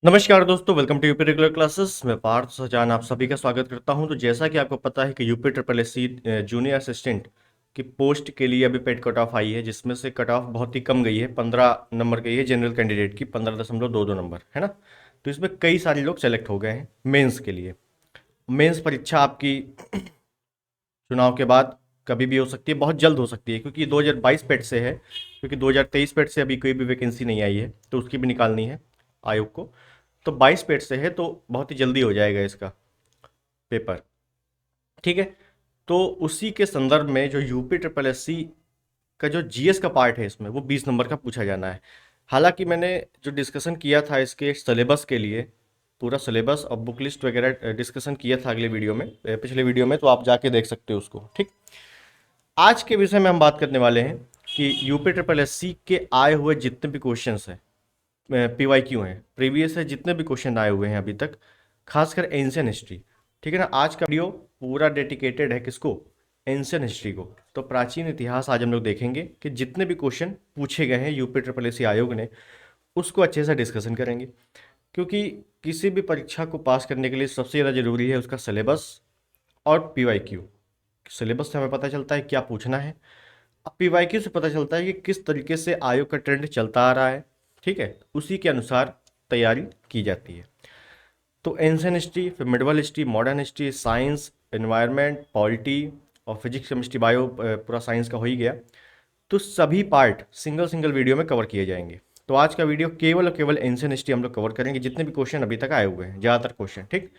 नमस्कार दोस्तों, welcome to UP regular classes. मैं पार्थ सजान आप सभी का स्वागत करता हूं। तो जैसा कि आपको पता है कि UP triple S C junior assistant की पोस्ट के लिए अभी पेड कट ऑफ आई है, जिसमें से कट ऑफ बहुत ही कम गई है। 15 नंबर गई है जनरल कैंडिडेट की, 15.22 नंबर है ना। तो इसमें कई सारे लोग सेलेक्ट हो गए हैं मेंस के लिए। मेंस परीक्षा आपकी चुनाव के बाद कभी भी हो सकती है, बहुत जल्द हो सकती है, क्योंकि 2022 पेड से है। क्योंकि 2023 पेड से अभी कोई भी वैकेंसी नहीं आई है, तो उसकी भी निकालनी है आयोग को। तो 22 पेड से है, तो बहुत ही जल्दी हो जाएगा इसका पेपर। ठीक है। तो उसी के संदर्भ में जो यूपी ट्रिपल एस सी का जो जीएस का पार्ट है, इसमें वो 20 नंबर का पूछा जाना है। हालांकि मैंने जो डिस्कशन किया था इसके सिलेबस के लिए, पूरा सिलेबस और बुक लिस्ट वगैरह डिस्कशन किया था अगले वीडियो में, पिछले वीडियो में, तो आप जाके देख सकते हो उसको। ठीक। आज के विषय में हम बात करने वाले हैं कि यूपी ट्रिपल एस सी के आए हुए जितने भी क्वेश्चंस हैं, पीवाई क्यू हैं, प्रीवियस से जितने भी क्वेश्चन आए हुए हैं अभी तक, खासकर एंशियन हिस्ट्री। ठीक है ना। आज का वीडियो पूरा डेडिकेटेड है किसको? एंशियन हिस्ट्री को। तो प्राचीन इतिहास आज हम लोग देखेंगे कि जितने भी क्वेश्चन पूछे गए हैं यूपी ट्रिपल एस सी आयोग ने, उसको अच्छे से डिस्कशन करेंगे। क्योंकि किसी भी परीक्षा को पास करने के लिए सबसे ज़्यादा जरूरी है उसका सिलेबस और पीवाई क्यू। सिलेबस से हमें पता चलता है क्या पूछना है, अब पीवाईक्यू से पता चलता है कि किस तरीके से आयोग का ट्रेंड चलता आ रहा है। ठीक है। उसी के अनुसार तैयारी की जाती है। तो एंशियन हिस्ट्री, फिर medieval history, modern history, science, environment, polity और फिजिक्स, केमिस्ट्री, बायो, पूरा साइंस का हो ही गया। तो सभी पार्ट सिंगल सिंगल वीडियो में कवर किए जाएंगे। तो आज का वीडियो केवल और केवल एंशियन हिस्ट्री हम लोग कवर करेंगे, जितने भी क्वेश्चन अभी तक आए हुए हैं, ज़्यादातर क्वेश्चन। ठीक।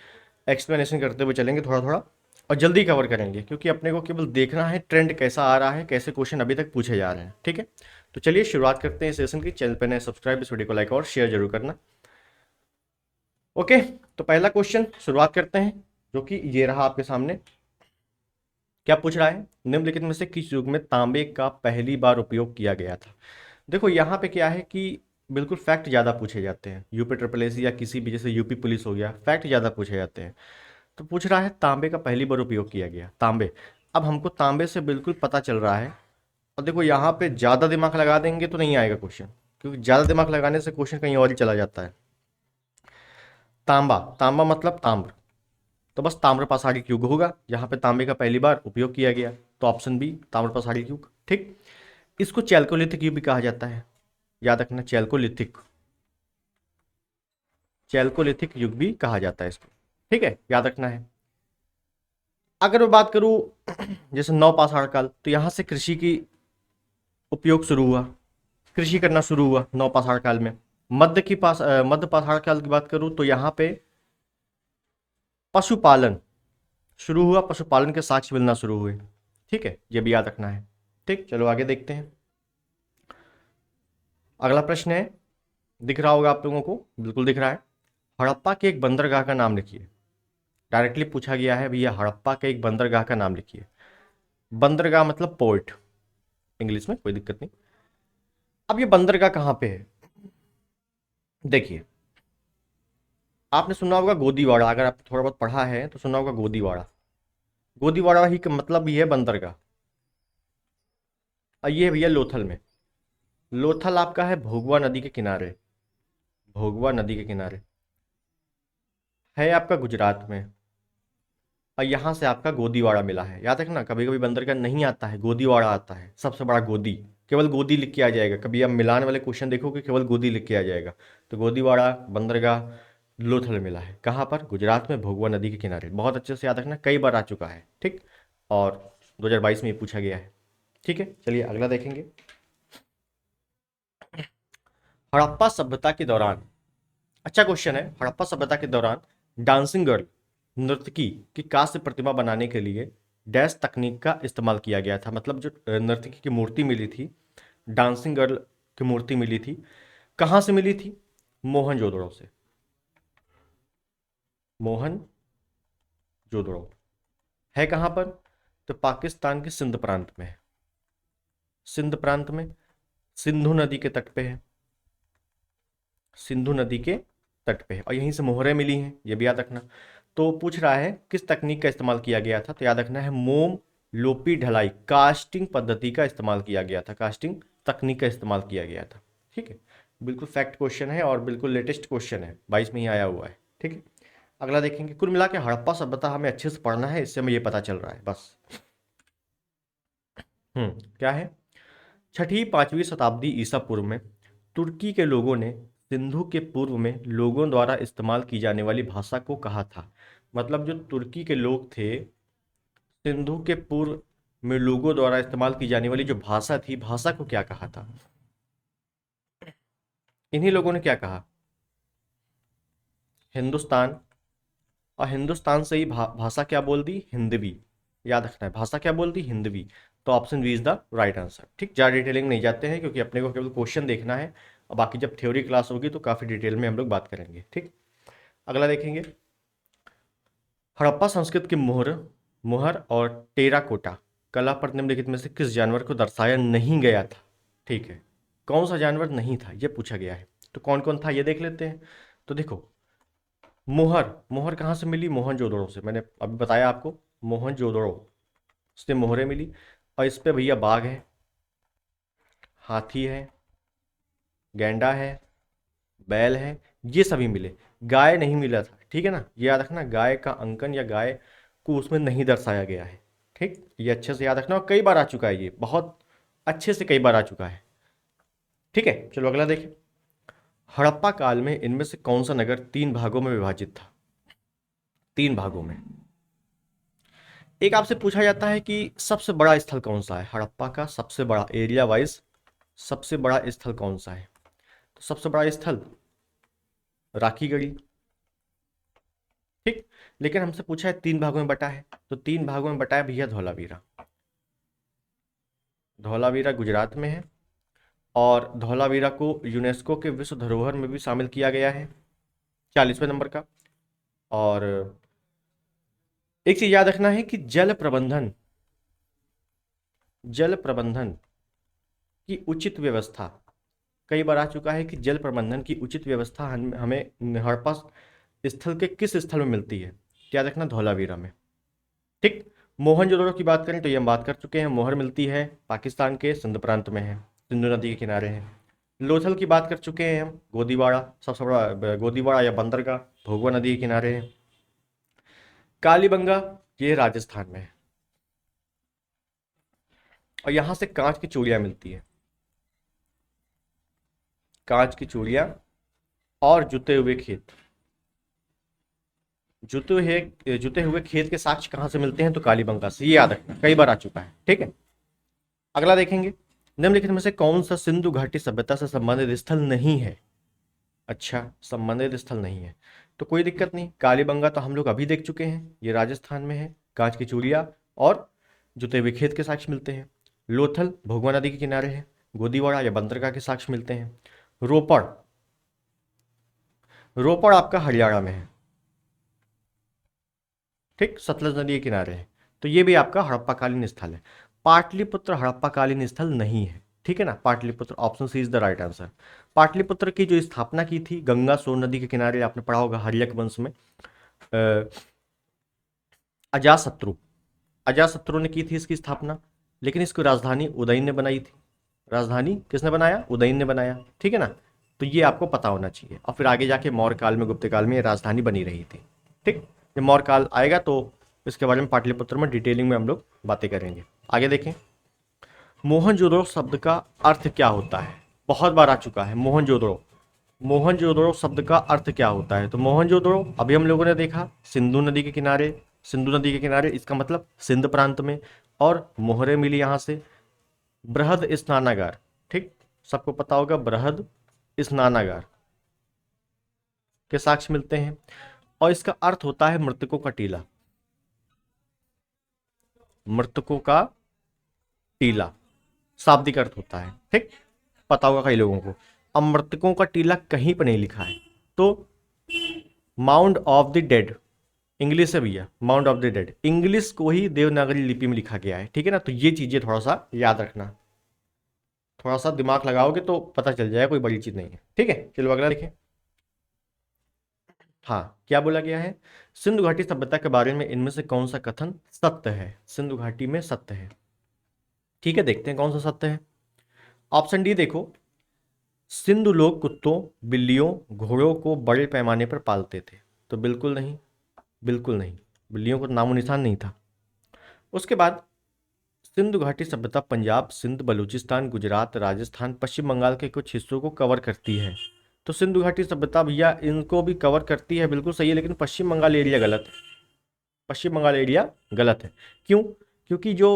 एक्सप्लेनेशन करते हुए चलेंगे थोड़ा थोड़ा, और जल्दी कवर करेंगे, क्योंकि अपने को केवल देखना है ट्रेंड कैसा आ रहा है, कैसे क्वेश्चन अभी तक पूछे जा रहे हैं। ठीक है। तो चलिए शुरुआत करते हैं सेशन की। चैनल पर नए सब्सक्राइब, इस वीडियो को लाइक और शेयर जरूर करना। ओके। तो पहला क्वेश्चन शुरुआत करते हैं, जो कि ये रहा आपके सामने। क्या पूछ रहा है? निम्नलिखित में से किस युग में तांबे का पहली बार उपयोग किया गया था? देखो यहाँ पे क्या है कि बिल्कुल फैक्ट ज़्यादा पूछे जाते हैं यूपी ट्रिपल एस या किसी भी, जैसे यूपी पुलिस हो गया, फैक्ट ज़्यादा पूछे जाते हैं। तो पूछ रहा है तांबे का पहली बार उपयोग किया गया, तांबे। अब हमको तांबे से बिल्कुल पता चल रहा है। और देखो यहाँ पे ज़्यादा दिमाग लगा देंगे तो नहीं आएगा क्वेश्चन, क्योंकि ज़्यादा दिमाग लगाने से क्वेश्चन कहीं और ही चला जाता है। तांबा, तांबा मतलब ताम्र। तो बस ताम्र पाषाणिक युग होगा जहाँ पे तांबे का पहली बार उपयोग किया गया। तो ऑप्शन बी, ताम्र पाषाणिक युग। ठीक। इसको चैल्कोलिथिक युग भी कहा जाता है, याद रखना। चैल्कोलिथिक, चैल्कोलिथिक युग भी कहा जाता है इसको। ठीक है, याद रखना है। अगर मैं बात करूं जैसे नवपाषाण काल, तो यहाँ से कृषि की उपयोग शुरू हुआ, कृषि करना शुरू हुआ नवपाषाण काल में। मध्य पाषाण काल की बात करूं तो यहाँ पे पशुपालन शुरू हुआ, पशुपालन के साक्ष्य मिलना शुरू हुए। ठीक है, ये भी याद रखना है। ठीक, चलो आगे देखते हैं। अगला प्रश्न है, दिख रहा होगा आप लोगों को, बिल्कुल दिख रहा है। हड़प्पा के एक बंदरगाह का नाम लिखिए। डायरेक्टली पूछा गया है भैया, हड़प्पा के एक बंदरगाह का नाम लिखिए। बंदरगाह मतलब पोर्ट, इंग्लिश में, कोई दिक्कत नहीं। अब ये बंदरगाह कहाँ पे है? देखिए, आपने सुना होगा गोदीवाड़ा, अगर आप थोड़ा बहुत पढ़ा है तो सुना होगा गोदीवाड़ा। गोदीवाड़ा ही का मतलब ये है बंदरगाह। और ये है भैया लोथल में। लोथल आपका है भोगवा नदी के किनारे, भोगवा नदी के किनारे है आपका गुजरात में। और यहाँ से आपका गोदीवाड़ा मिला है। याद रखना, कभी कभी बंदरगाह नहीं आता है, गोदीवाड़ा आता है, सबसे बड़ा गोदी। केवल गोदी लिख के आ जाएगा, कभी आप मिलान वाले क्वेश्चन देखोगे केवल गोदी लिख के आ जाएगा। तो गोदीवाड़ा बंदरगाह लोथल मिला है, कहाँ पर? गुजरात में, भोगवा नदी के किनारे। बहुत अच्छे से याद रखना, कई बार आ चुका है। ठीक। और 2022 में ये पूछा गया है। ठीक है, चलिए अगला देखेंगे। हड़प्पा सभ्यता के दौरान, अच्छा क्वेश्चन है, हड़प्पा सभ्यता के दौरान डांसिंग गर्ल, नर्तकी की कांस्य प्रतिमा बनाने के लिए डैश तकनीक का इस्तेमाल किया गया था। मतलब जो नर्तकी की मूर्ति मिली थी, डांसिंग गर्ल की मूर्ति मिली थी, कहाँ से मिली थी? मोहनजोदड़ो से। मोहनजोदड़ो है कहाँ पर? तो पाकिस्तान के सिंध प्रांत में है। सिंध प्रांत में, सिंधु नदी के तट पे है, सिंधु नदी के तट पे है। और यहीं से मोहरें मिली हैं, ये भी याद रखना। तो पूछ रहा है किस तकनीक का इस्तेमाल किया गया था, तो याद रखना है मोम लोपी ढलाई, कास्टिंग पद्धति का इस्तेमाल किया गया था, कास्टिंग तकनीक का इस्तेमाल किया गया था। ठीक है, बिल्कुल फैक्ट क्वेश्चन है और बिल्कुल लेटेस्ट क्वेश्चन है, 22 में ही आया हुआ है। ठीक है, अगला देखेंगे। कुल मिला के हड़प्पा सभ्यता हमें अच्छे से पढ़ना है, इससे हमें ये पता चल रहा है बस। क्या है? छठी 5वीं शताब्दी ईसा पूर्व में तुर्की के लोगों ने सिंधु के पूर्व में लोगों द्वारा इस्तेमाल की जाने वाली भाषा को कहा था। मतलब जो तुर्की के लोग थे, सिंधु के पूर्व में लोगों द्वारा इस्तेमाल की जाने वाली जो भाषा थी, भाषा को क्या कहा था? इन्हीं लोगों ने क्या कहा? हिंदुस्तान। और हिंदुस्तान से ही भाषा क्या बोल दी? हिंदवी। याद रखना है, भाषा क्या बोल दी? हिंदवी। तो option B is the right answer. ठीक, ज़्यादा डिटेलिंग नहीं जाते हैं क्योंकि अपने को केवल क्वेश्चन देखना है, और बाकी जब थ्योरी क्लास होगी तो काफ़ी डिटेल में हम लोग बात करेंगे। ठीक, अगला देखेंगे। हड़प्पा संस्कृत के मोहर मोहर और टेराकोटा कला पर निम्नलिखित में से किस जानवर को दर्शाया नहीं गया था? ठीक है, कौन सा जानवर नहीं था ये पूछा गया है। तो कौन कौन था ये देख लेते हैं। तो देखो, मोहर, मोहर कहाँ से मिली? मोहनजोदड़ो से। मैंने अभी बताया आपको, मोहनजोदड़ो से मोहरें मिली। और इस पे भैया बाघ है, हाथी है, गैंडा है, बैल है, ये सभी मिले। गाय नहीं मिला था, ठीक है ना, ये याद रखना। गाय का अंकन या गाय को उसमें नहीं दर्शाया गया है। ठीक, ये अच्छे से याद रखना, और कई बार आ चुका है, ये बहुत अच्छे से कई बार आ चुका है। ठीक है, चलो अगला देखें। हड़प्पा काल में इनमें से कौन सा नगर 3 भागों में विभाजित था? 3 भागों में। एक आपसे पूछा जाता है कि सबसे बड़ा स्थल कौन सा है हड़प्पा का? सबसे बड़ा एरिया वाइज सबसे बड़ा स्थल कौन सा है? तो सबसे बड़ा स्थल राखी गढ़ी। ठीक, लेकिन हमसे पूछा है 3 भागों में बटा है, तो 3 भागों में बटा है भैया धौलावीरा। धौलावीरा गुजरात में है, और धौलावीरा को यूनेस्को के विश्व धरोहर में भी शामिल किया गया है, 40वें नंबर का। और एक चीज याद रखना है कि जल प्रबंधन की उचित व्यवस्था, कई बार आ चुका है कि जल प्रबंधन की उचित व्यवस्था हमें हड़प्पा स्थल के किस स्थल में मिलती है? याद रखना, धौलावीरा में। ठीक, मोहनजोदड़ो की बात करें तो ये हम बात कर चुके हैं, मोहर मिलती है पाकिस्तान के सिंध प्रांत में है, सिंधु नदी के किनारे है। लोथल की बात कर चुके हैं हम, गोदीवाड़ा सबसे बड़ा, गोदीवाड़ा या बंदरगाह भोगवा नदी के किनारे है। कालीबंगा ये राजस्थान में है, और यहां से कांच की चूड़ियां मिलती है, कांच की चूड़ियां और जुते हुए खेत। जुते हुए खेत के साक्ष्य कहां से मिलते हैं? तो कालीबंगा से, ये याद रखना, कई बार आ चुका है। ठीक है, अगला देखेंगे। निम्नलिखित में से कौन सा सिंधु घाटी सभ्यता से संबंधित स्थल नहीं है? अच्छा, संबंधित स्थल नहीं है तो कोई दिक्कत नहीं। कालीबंगा तो हम लोग अभी देख चुके हैं, ये राजस्थान में है, कांच की चूड़ियां और जुते हुए खेत के साक्ष्य मिलते हैं। लोथल भोगवा नदी के किनारे है, गोदीवाड़ा या बंदरगाह के साक्ष्य मिलते हैं। रोपड़, रोपड़ आपका हरियाणा में है, ठीक, सतलज नदी के किनारे है, तो ये भी आपका हड़प्पाकालीन स्थल है। पाटलिपुत्र हड़प्पाकालीन स्थल नहीं है, ठीक है ना। Pataliputra, option C is the right answer. Pataliputra की जो स्थापना की थी गंगा सोन नदी के किनारे, आपने पढ़ा होगा हर्यक वंश में, अजातशत्रु, अजातशत्रु ने की थी इसकी स्थापना, लेकिन इसको राजधानी उदयन ने बनाई थी। राजधानी किसने बनाया? उदयन ने बनाया, ठीक है ना। तो ये आपको पता होना चाहिए, और फिर आगे जाके मौर्य काल में, गुप्त काल में ये राजधानी बनी रही थी। ठीक, जब मौर्य काल आएगा तो इसके बारे में पाटलिपुत्र में डिटेलिंग में हम लोग बातें करेंगे। आगे देखें, मोहनजोदड़ो शब्द का अर्थ क्या होता है? बहुत बार आ चुका है मोहनजोदड़ो। मोहनजोदड़ो शब्द का अर्थ क्या होता है? तो मोहनजोदड़ो अभी हम लोगों ने देखा, सिंधु नदी के किनारे, सिंधु नदी के किनारे इसका मतलब सिंध प्रांत में, और मोहरे मिली यहां से। बृहद स्नानागार, ठीक, सबको पता होगा बृहद स्नानागार के साक्ष्य मिलते हैं, और इसका अर्थ होता है मृतकों का टीला। मृतकों का टीला शाब्दिक अर्थ होता है, ठीक, पता होगा कई लोगों को। अब मृतकों का टीला कहीं पर नहीं लिखा है, तो mound of the dead, English से भैया, mound of the dead English को ही देवनागरी लिपि में लिखा गया है, ठीक है ना। तो ये चीजें थोड़ा सा याद रखना, थोड़ा सा दिमाग लगाओगे तो पता चल जाएगा, कोई बड़ी चीज नहीं है। ठीक है, चलो अगला देखें। हाँ, क्या बोला गया है? सिंधु घाटी सभ्यता के बारे में इनमें से कौन सा कथन सत्य है? सिंधु घाटी में सत्य है, ठीक है, देखते हैं कौन सा सत्य है। ऑप्शन डी देखो, सिंधु लोग कुत्तों, बिल्लियों, घोड़ों को बड़े पैमाने पर पालते थे। तो बिल्कुल नहीं, बिल्कुल नहीं, बिल्लियों को नामो निशान नहीं था। उसके बाद सिंधु घाटी सभ्यता पंजाब, सिंध, बलूचिस्तान, गुजरात, राजस्थान, पश्चिम बंगाल के कुछ हिस्सों को कवर करती है। तो सिंधु घाटी सभ्यता भैया इनको भी कवर करती है, बिल्कुल सही है, लेकिन पश्चिम बंगाल एरिया गलत है। पश्चिम बंगाल एरिया गलत है। क्यों? क्योंकि जो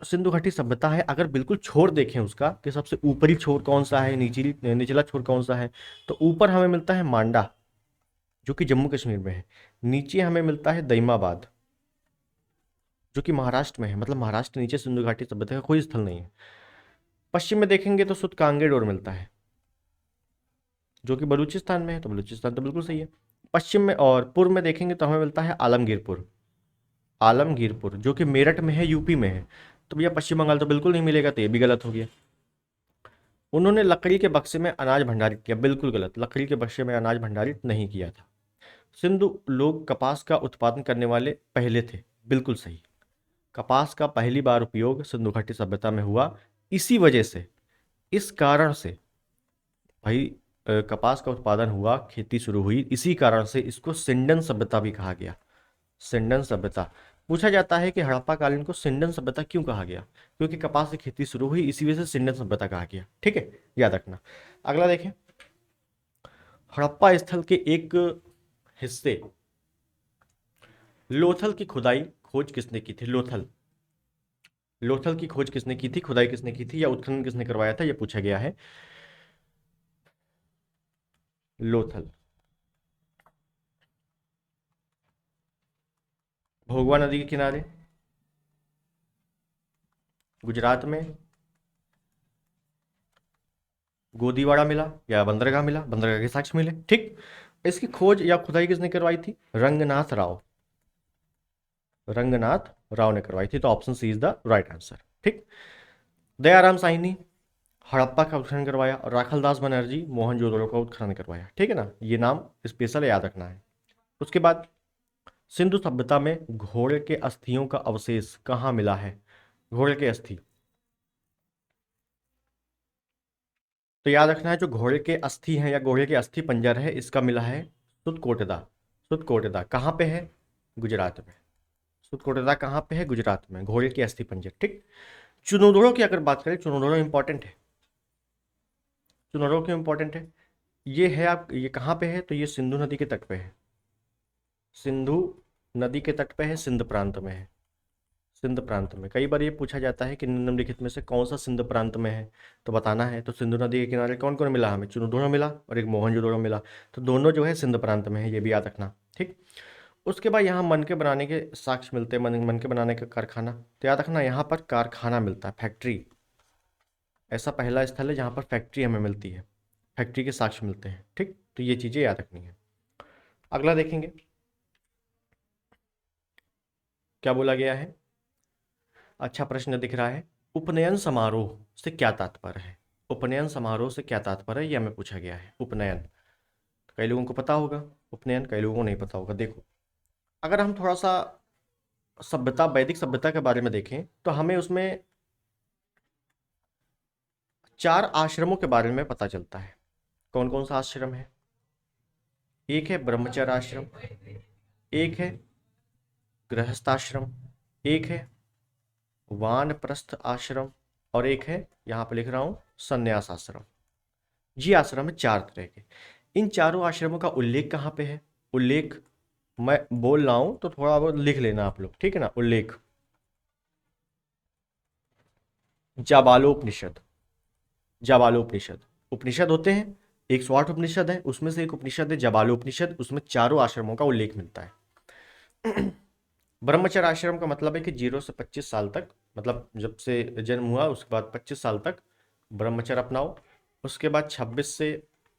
सिंधु घाटी सभ्यता है, अगर बिल्कुल छोर देखें उसका कि सबसे ऊपरी छोर कौन सा है, निचली निचला छोर कौन सा है, तो ऊपर हमें मिलता है मांडा, जो कि जम्मू कश्मीर में है। नीचे हमें मिलता है दईमाबाद, जो कि महाराष्ट्र में है। मतलब महाराष्ट्र के नीचे सिंधु घाटी सभ्यता का कोई स्थल नहीं है। पश्चिम में देखेंगे तो सुद कांगेडोर मिलता है, जो कि बलूचिस्तान में है। तो बलूचिस्तान तो बिल्कुल सही है। पश्चिम में और पूर्व में देखेंगे तो हमें मिलता है आलमगीरपुर, आलमगीरपुर जो कि मेरठ में है, यूपी में है। तो भैया पश्चिम बंगाल तो बिल्कुल नहीं मिलेगा, तो ये भी गलत हो गया। उन्होंने लकड़ी के बक्से में अनाज भंडारित किया, बिल्कुल गलत, लकड़ी के बक्से में अनाज भंडारित नहीं किया था। सिंधु लोग कपास का उत्पादन करने वाले पहले थे, बिल्कुल सही। कपास का पहली बार उपयोग सिंधु घाटी सभ्यता में हुआ। इसी वजह से, इस कारण से भाई कपास का उत्पादन हुआ, खेती शुरू हुई, इसी कारण से इसको सिंडन सभ्यता भी कहा गया। सिंडन सभ्यता। पूछा जाता है कि हड़प्पा कालीन को सिंडन सभ्यता क्यों कहा गया? क्योंकि कपास से खेती शुरू हुई, इसी वजह से सिंडन सभ्यता कहा गया। ठीक है, याद रखना। अगला देखें, हड़प्पा स्थल के एक हिस्से लोथल की खुदाई खोज किसने की थी? लोथल, लोथल की खोज किसने की थी, खुदाई किसने की थी, या उत्खनन किसने करवाया था, यह पूछा गया है। लोथल, भोगवा नदी के किनारे, गुजरात में गोदीवाड़ा मिला या बंदरगाह मिला, बंदरगाह के साक्ष्य मिले। ठीक, इसकी खोज या खुदाई किसने करवाई थी? रंगनाथ राव, रंगनाथ राव ने करवाई थी। तो option C is the right answer. ठीक, दयाराम साहनी हड़प्पा का उत्खनन करवाया, और राखलदास बनर्जी मोहनजोदड़ो का उत्खनन करवाया। ठीक है ना, ये नाम स्पेशल याद रखना है। उसके बाद सिंधु सभ्यता में घोड़े के अस्थियों का अवशेष कहाँ मिला है? घोड़े के अस्थि, तो याद रखना है, जो घोड़े के अस्थि हैं या घोड़े के अस्थि पंजर है, इसका मिला है सुदकोटेदा। सुदकोटेदा कहाँ पे है? गुजरात में। सुदकोटेदा कहाँ पे है? गुजरात में, घोड़े के अस्थि पंजर। ठीक, चुनौदड़ों की अगर बात करें, चुनौदड़ों इंपॉर्टेंट है। चुनौदड़ों क्यों इंपॉर्टेंट है? ये है, आप ये कहाँ पे है? तो ये सिंधु नदी के तट पे है, सिंधु नदी के तट पे है, सिंध प्रांत में है। सिंध प्रांत में कई बार ये पूछा जाता है कि निम्नलिखित में से कौन सा सिंध प्रांत में है, तो बताना है। तो सिंधु नदी के किनारे कौन कौन मिला हमें? चुनौदड़ो मिला और एक मोहनजोदड़ो मिला। तो दोनों जो है सिंध प्रांत में है, ये भी याद रखना। ठीक, उसके बाद यहाँ मन के बनाने के साक्ष्य मिलते हैं, मन के बनाने का कारखाना। तो याद रखना, यहाँ पर कारखाना मिलता है, फैक्ट्री। ऐसा पहला स्थल है जहाँ पर फैक्ट्री हमें मिलती है, फैक्ट्री के साक्ष्य मिलते हैं। ठीक, तो ये चीज़ें याद रखनी है। अगला देखेंगे, क्या बोला गया है? अच्छा प्रश्न दिख रहा है, उपनयन समारोह से क्या तात्पर्य है? उपनयन समारोह से क्या तात्पर्य है, यह हमें पूछा गया है। उपनयन, कई लोगों को पता होगा उपनयन, कई लोगों को नहीं पता होगा। देखो, अगर हम थोड़ा सा सभ्यता, वैदिक सभ्यता के बारे में देखें, तो हमें उसमें 4 आश्रमों के बारे में पता चलता है। कौन कौन सा आश्रम है? एक है ब्रह्मचर्य आश्रम, एक है गृहस्थाश्रम, एक है वानप्रस्थ आश्रम, और एक है, यहाँ पे लिख रहा हूं, संन्यास आश्रम। जी, आश्रम है 4 तरह के। इन चारों आश्रमों का उल्लेख कहाँ पे है? उल्लेख मैं बोल रहा हूं तो थोड़ा बहुत लिख लेना आप लोग, ठीक है ना। उल्लेख, जाबालोपनिषद, जाबालोपनिषद, उपनिषद होते हैं 108 उपनिषद है, उसमें से एक उपनिषद है जाबालोपनिषद, उसमें चारों आश्रमों का उल्लेख मिलता है। ब्रह्मचर्य आश्रम का मतलब है कि 0 से 25 साल तक, मतलब जब से जन्म हुआ उसके बाद 25 साल तक ब्रह्मचर्य अपनाओ। उसके बाद 26 से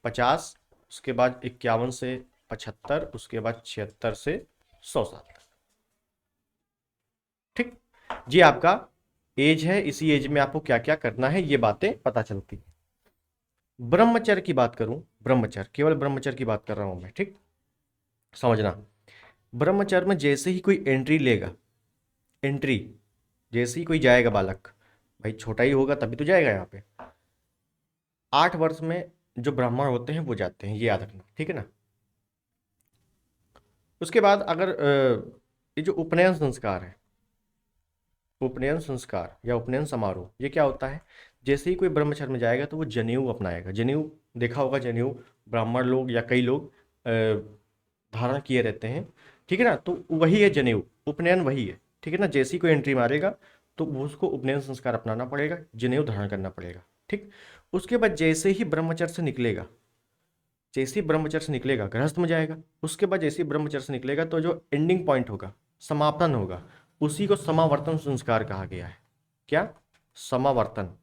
50, उसके बाद 51 से 75, उसके बाद 76 से 100 साल तक। ठीक, ये आपका एज है। इसी एज में आपको क्या क्या करना है, ये बातें पता चलती। ब्रह्मचर्य की बात करूं, ब्रह्मचर्य, केवल ब्रह्मचर्य की बात कर रहा हूं मैं। ठीक, समझना, ब्रह्मचर्य में जैसे ही कोई एंट्री लेगा, एंट्री जैसे ही कोई जाएगा बालक, भाई छोटा ही होगा तभी तो जाएगा यहाँ पे, 8 वर्ष में जो ब्राह्मण होते हैं वो जाते हैं, ये याद रखना, ठीक है ना। उसके बाद अगर ये जो उपनयन संस्कार है, उपनयन संस्कार या उपनयन समारोह, ये क्या होता है, जैसे ही कोई ब्रह्मचर्य में जाएगा तो वो जनेऊ अपनाएगा। जनेऊ देखा होगा, जनेऊ ब्राह्मण लोग या कई लोग धारण किए रहते हैं, ठीक है ना। तो वही है जनेऊ, उपनयन वही है, ठीक है ना। जैसे ही कोई एंट्री मारेगा तो वो उसको उपनयन संस्कार अपनाना पड़ेगा, जनेऊ धारण करना पड़ेगा, ठीक। उसके बाद जैसे ही ब्रह्मचर्य से निकलेगा, जैसे ही ब्रह्मचर्य से निकलेगा गृहस्थ में जाएगा। उसके बाद जैसे ही ब्रह्मचर्य से निकलेगा तो जो एंडिंग पॉइंट होगा, समापन होगा, उसी को समावर्तन संस्कार कहा गया है। क्या? समावर्तन,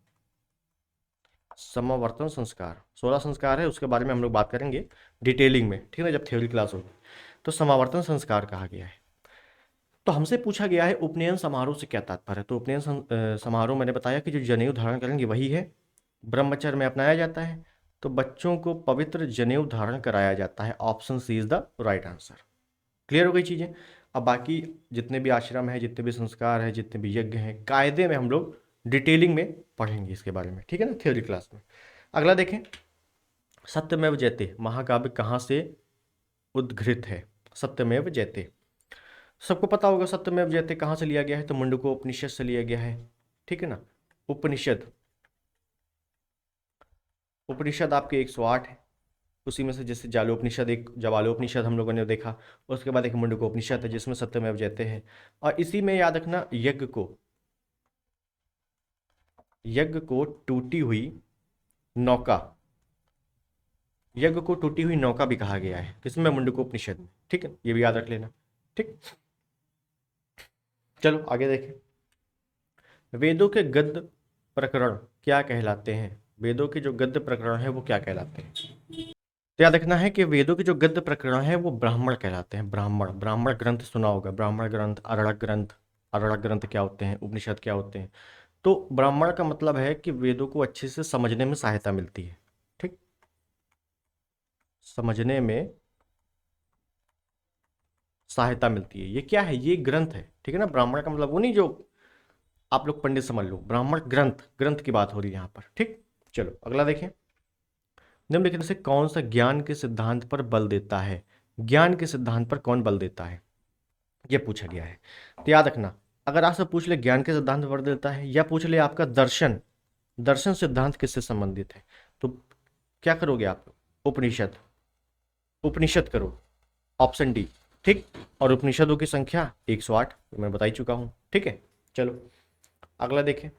समावर्तन संस्कार। 16 संस्कार है, उसके बारे में हम लोग बात करेंगे डिटेलिंग में, ठीक है ना, जब थ्योरी क्लास होगी। तो समावर्तन संस्कार कहा गया है। तो हमसे पूछा गया है उपनयन समारोह से क्या तात्पर्य है। तो उपनयन समारोह मैंने बताया कि जो जनेऊ धारण करेंगे वही है, ब्रह्मचर्य में अपनाया जाता है, तो बच्चों को पवित्र जनेऊ धारण कराया जाता है। Option C is the right answer. Clear हो गई चीजें। अब बाकी जितने भी आश्रम है, जितने भी संस्कार है, जितने भी यज्ञ हैं, कायदे में हम लोग डिटेलिंग में पढ़ेंगे इसके बारे में, ठीक है ना, थ्योरी क्लास में। अगला देखें, सत्यमेव जयते महाकाव्य कहाँ से उद्घृत है। सत्यमेव जयते सबको पता होगा, सत्यमेव जयते कहाँ से लिया गया है, तो मुंडकोपनिषद से लिया गया है, ठीक है ना। उपनिषद, उपनिषद आपके 108 है, उसी में से जैसे जालोपनिषद, एक जवालोपनिषद हम लोगों ने देखा, उसके बाद एक मुंडकोपनिषद है जिसमें सत्यमेव जयते हैं। और इसी में याद रखना, यज्ञ को टूटी हुई नौका, यज्ञ को टूटी हुई नौका भी कहा गया है, किसमें? मुंडकोपनिषद में, ठीक है, ये भी याद रख लेना, ठीक। चलो आगे देखें, वेदों के गद्य प्रकरण क्या कहलाते हैं। वेदों के जो गद्य प्रकरण है वो क्या कहलाते हैं। तो याद रखना है कि वेदों के जो गद्य प्रकरण है वो ब्राह्मण कहलाते हैं। ब्राह्मण, ब्राह्मण ग्रंथ सुना होगा, ब्राह्मण ग्रंथ, अरणक ग्रंथ। अरणक ग्रंथ क्या होते हैं, उपनिषद क्या होते हैं। तो ब्राह्मण का मतलब है कि वेदों को अच्छे से समझने में सहायता मिलती है, ठीक, समझने में सहायता मिलती है। ये क्या है, ये ग्रंथ है, ठीक है ना। ब्राह्मण का मतलब वो नहीं जो आप लोग पंडित समझ लो, ब्राह्मण ग्रंथ, ग्रंथ की बात हो रही है यहाँ पर, ठीक। चलो अगला देखें, निम्नलिखित में से कौन सा ज्ञान के सिद्धांत पर बल देता है। ज्ञान के सिद्धांत पर कौन बल देता है, यह पूछा गया है। तो याद रखना, अगर आपसे पूछ ले ज्ञान के सिद्धांत पर बल देता है, या पूछ ले आपका दर्शन, दर्शन सिद्धांत किससे संबंधित है, तो क्या करोगे आप? उपनिषद, उपनिषद करो, ऑप्शन डी, ठीक। और उपनिषदों की संख्या 108 मैं बता ही चुका हूं, ठीक है। चलो अगला देखें,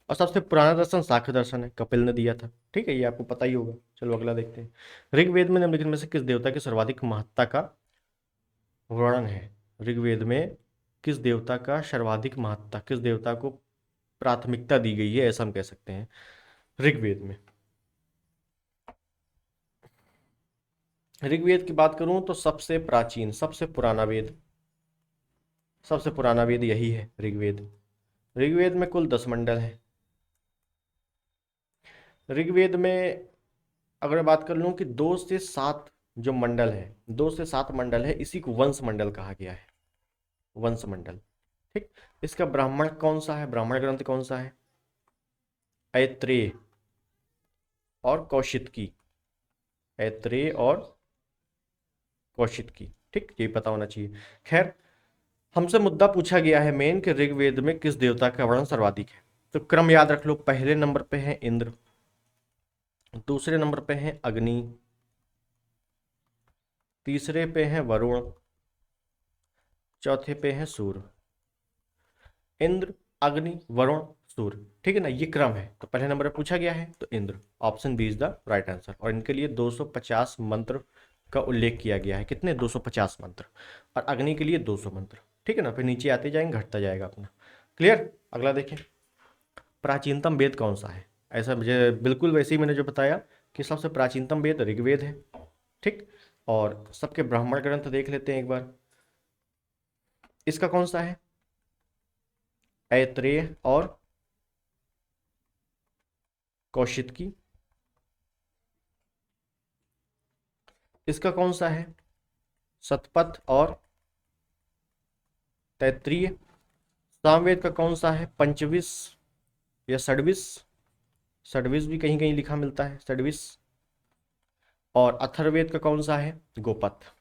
और सबसे पुराना दर्शन सांख्य दर्शन है, कपिल ने दिया था, ठीक है, ये आपको पता ही होगा। चलो अगला देखते हैं, ऋग्वेद में निम्नलिखित में से किस देवता की सर्वाधिक महत्ता का वर्णन है। ऋग्वेद में किस देवता का सर्वाधिक महत्ता, किस देवता को प्राथमिकता दी गई है, ऐसा हम कह सकते हैं ऋग्वेद में। ऋग्वेद की बात करूं तो सबसे प्राचीन, सबसे पुराना वेद, सबसे पुराना वेद यही है ऋग्वेद। ऋग्वेद में कुल 10 मंडल हैं। ऋग्वेद में अगर बात कर लूं कि 2 से 7 जो मंडल है, 2 से 7 मंडल है, इसी को वंश मंडल कहा गया है, वंश मंडल, ठीक। इसका ब्राह्मण कौन सा है, ब्राह्मण ग्रंथ कौन सा है? ऐत्रेय और कौशितकी, ऐत्रेय और कौशितकी, ठीक, ये पता होना चाहिए। खैर, हमसे मुद्दा पूछा गया है मेन कि ऋग्वेद में किस देवता का वर्णन सर्वाधिक है। तो क्रम याद रख लो, पहले नंबर पे है इंद्र, दूसरे नंबर पे है अग्नि, तीसरे पे है वरुण, चौथे पे है सूर्य। इंद्र, अग्नि, वरुण, सूर्य, ठीक है ना, ये क्रम है। तो पहले नंबर पे पूछा गया है तो Indra, option B is the right answer. और इनके लिए 250 मंत्र का उल्लेख किया गया है। कितने? 250 मंत्र। और अग्नि के लिए 200 मंत्र, ठीक है ना। फिर नीचे आते जाएंगे, घटता जाएगा अपना। क्लियर? अगला देखें, प्राचीनतम वेद कौन सा है। ऐसा मुझे बिल्कुल वैसे ही मैंने जो बताया कि सबसे प्राचीनतम वेद ऋग्वेद है, ठीक। और सबके ब्राह्मण ग्रंथ देख लेते हैं एक बार। इसका कौन सा है? ऐत्रेय और कौशितकी। इसका कौन सा है? शतपथ और तैत्रीय। सामवेद का कौन सा है? पंचविश या षड्विश? षड्विश भी कहीं कहीं लिखा मिलता है, षड्विश। और अथर्ववेद का कौन सा है? गोपथ।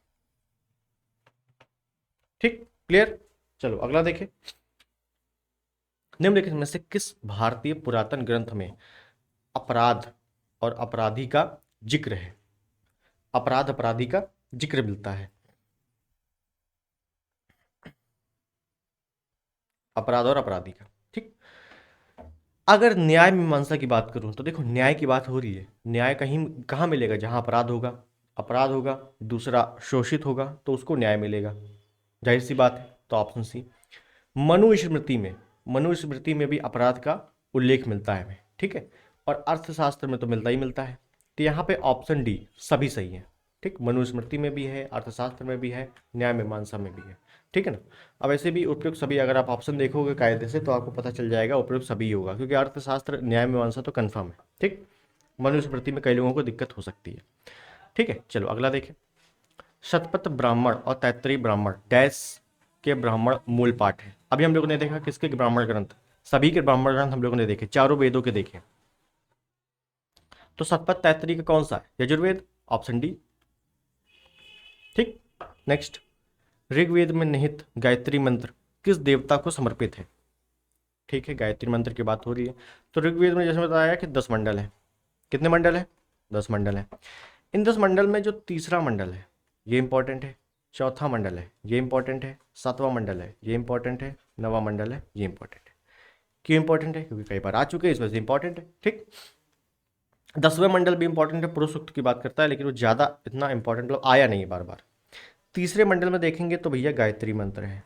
ठीक, क्लियर। चलो अगला देखें। निम्नलिखित में से किस भारतीय पुरातन ग्रंथ में अपराध और अपराधी का जिक्र है? अपराध अपराधी का जिक्र मिलता है। अपराध और अपराधी का, ठीक। अगर न्याय मीमांसा की बात करूं तो देखो, न्याय की बात हो रही है, न्याय कहीं कहाँ मिलेगा? जहां अपराध होगा, अपराध होगा, दूसरा शोषित होगा तो उसको न्याय मिलेगा, जाहिर सी बात है। तो ऑप्शन सी। मनुस्मृति में, मनुस्मृति में भी अपराध का उल्लेख मिलता है हमें, ठीक है। और अर्थशास्त्र में तो मिलता ही मिलता है। तो यहाँ पे ऑप्शन डी सभी सही है, ठीक। मनुस्मृति में भी है, अर्थशास्त्र में भी है, न्याय मीमांसा में भी है, ठीक है ना। अब ऐसे भी उपयुक्त सभी, अगर आप ऑप्शन देखोगे कायदे से तो आपको पता चल जाएगा उपयुक्त सभी होगा, क्योंकि अर्थशास्त्र न्याय मीमांसा तो कन्फर्म है, ठीक। मनुस्मृति में कई लोगों को दिक्कत हो सकती है, ठीक है। चलो अगला देखें। शतपथ ब्राह्मण और तैत्तिरीय ब्राह्मण डैश के ब्राह्मण मूल पाठ है। अभी हम लोगों ने देखा किसके ब्राह्मण ग्रंथ, सभी के ब्राह्मण ग्रंथ हम लोगों ने देखे, चारों वेदों के देखे। तो शतपथ तैत्तिरीय का कौन सा है? यजुर्वेद, ऑप्शन डी, ठीक। नेक्स्ट, ऋग्वेद में निहित गायत्री मंत्र किस देवता को समर्पित है? ठीक है, गायत्री मंत्र की बात हो रही है। तो ऋग्वेद में जैसे बताया कि 10 मंडल है। कितने मंडल है? 10 मंडल है। इन 10 मंडल में जो तीसरा मंडल है ये इंपॉर्टेंट है, चौथा मंडल है ये इंपॉर्टेंट है, सातवां मंडल है ये इंपॉर्टेंट है, नवा मंडल है ये इंपॉर्टेंट है। क्यों इंपॉर्टेंट है? क्योंकि कई बार आ चुके हैं, इस वजह से इंपॉर्टेंट है, ठीक। 10वें मंडल भी इंपॉर्टेंट है, पुरुष सूक्त की बात करता है, लेकिन वो ज्यादा इतना इंपॉर्टेंट लोग आया नहीं बार बार। तीसरे मंडल में देखेंगे तो भैया गायत्री मंत्र है,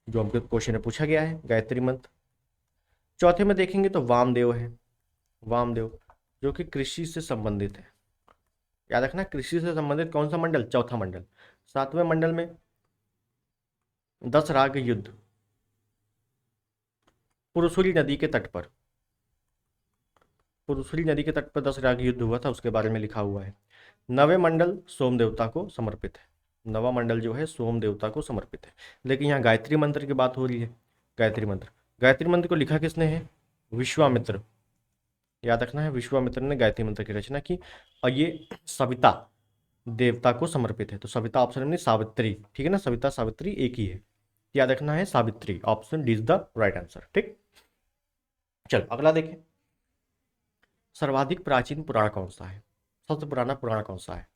जो हमको क्वेश्चन में पूछा गया है, गायत्री मंत्र। चौथे में देखेंगे तो वामदेव है, वामदेव, जो कि कृषि से संबंधित है। याद रखना, कृषि से संबंधित कौन सा मंडल? चौथा मंडल। सातवें मंडल में 10 राग युद्ध पुरुषुली नदी के तट पर, पुरुषुली नदी के तट पर 10 राग युद्ध हुआ था, उसके बारे में लिखा हुआ है। नवे मंडल सोम देवता को समर्पित है, नवा मंडल जो है सोम देवता को समर्पित है। लेकिन यहाँ गायत्री मंत्र की बात हो रही है। गायत्री मंत्र, गायत्री मंत्र को लिखा किसने है? विश्वामित्र। याद रखना है, विश्वामित्र ने गायत्री मंत्र की रचना की, और ये सविता देवता को समर्पित है। तो सविता ऑप्शन में, सावित्री, ठीक है ना, सविता सावित्री एक ही है। याद रखना है Savitri, option D is the right answer, ठीक। चलो अगला देखें। सर्वाधिक प्राचीन पुराण कौन सा है? सबसे पुराना पुराण कौन सा है?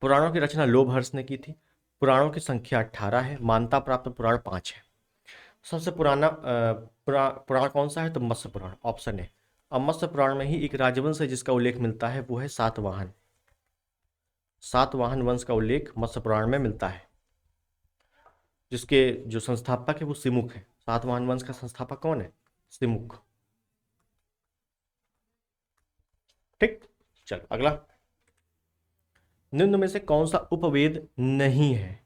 पुराणों की रचना लोभहर्ष ने की थी। पुराणों की संख्या 18 है, मान्यता प्राप्त पुराण 5 है। सबसे पुराना पुराण कौन सा है? तो मत्स्य पुराण, ऑप्शन है। अब मत्स्य पुराण में ही एक राजवंश है जिसका उल्लेख मिलता है, वो है सातवाहन। सातवाहन वंश का उल्लेख मत्स्य पुराण में मिलता है, जिसके जो संस्थापक है वो सिमुख है। सातवाहन वंश का संस्थापक कौन है? सिमुख, ठीक। चलो अगला। निम्न में से कौन सा उपवेद नहीं है?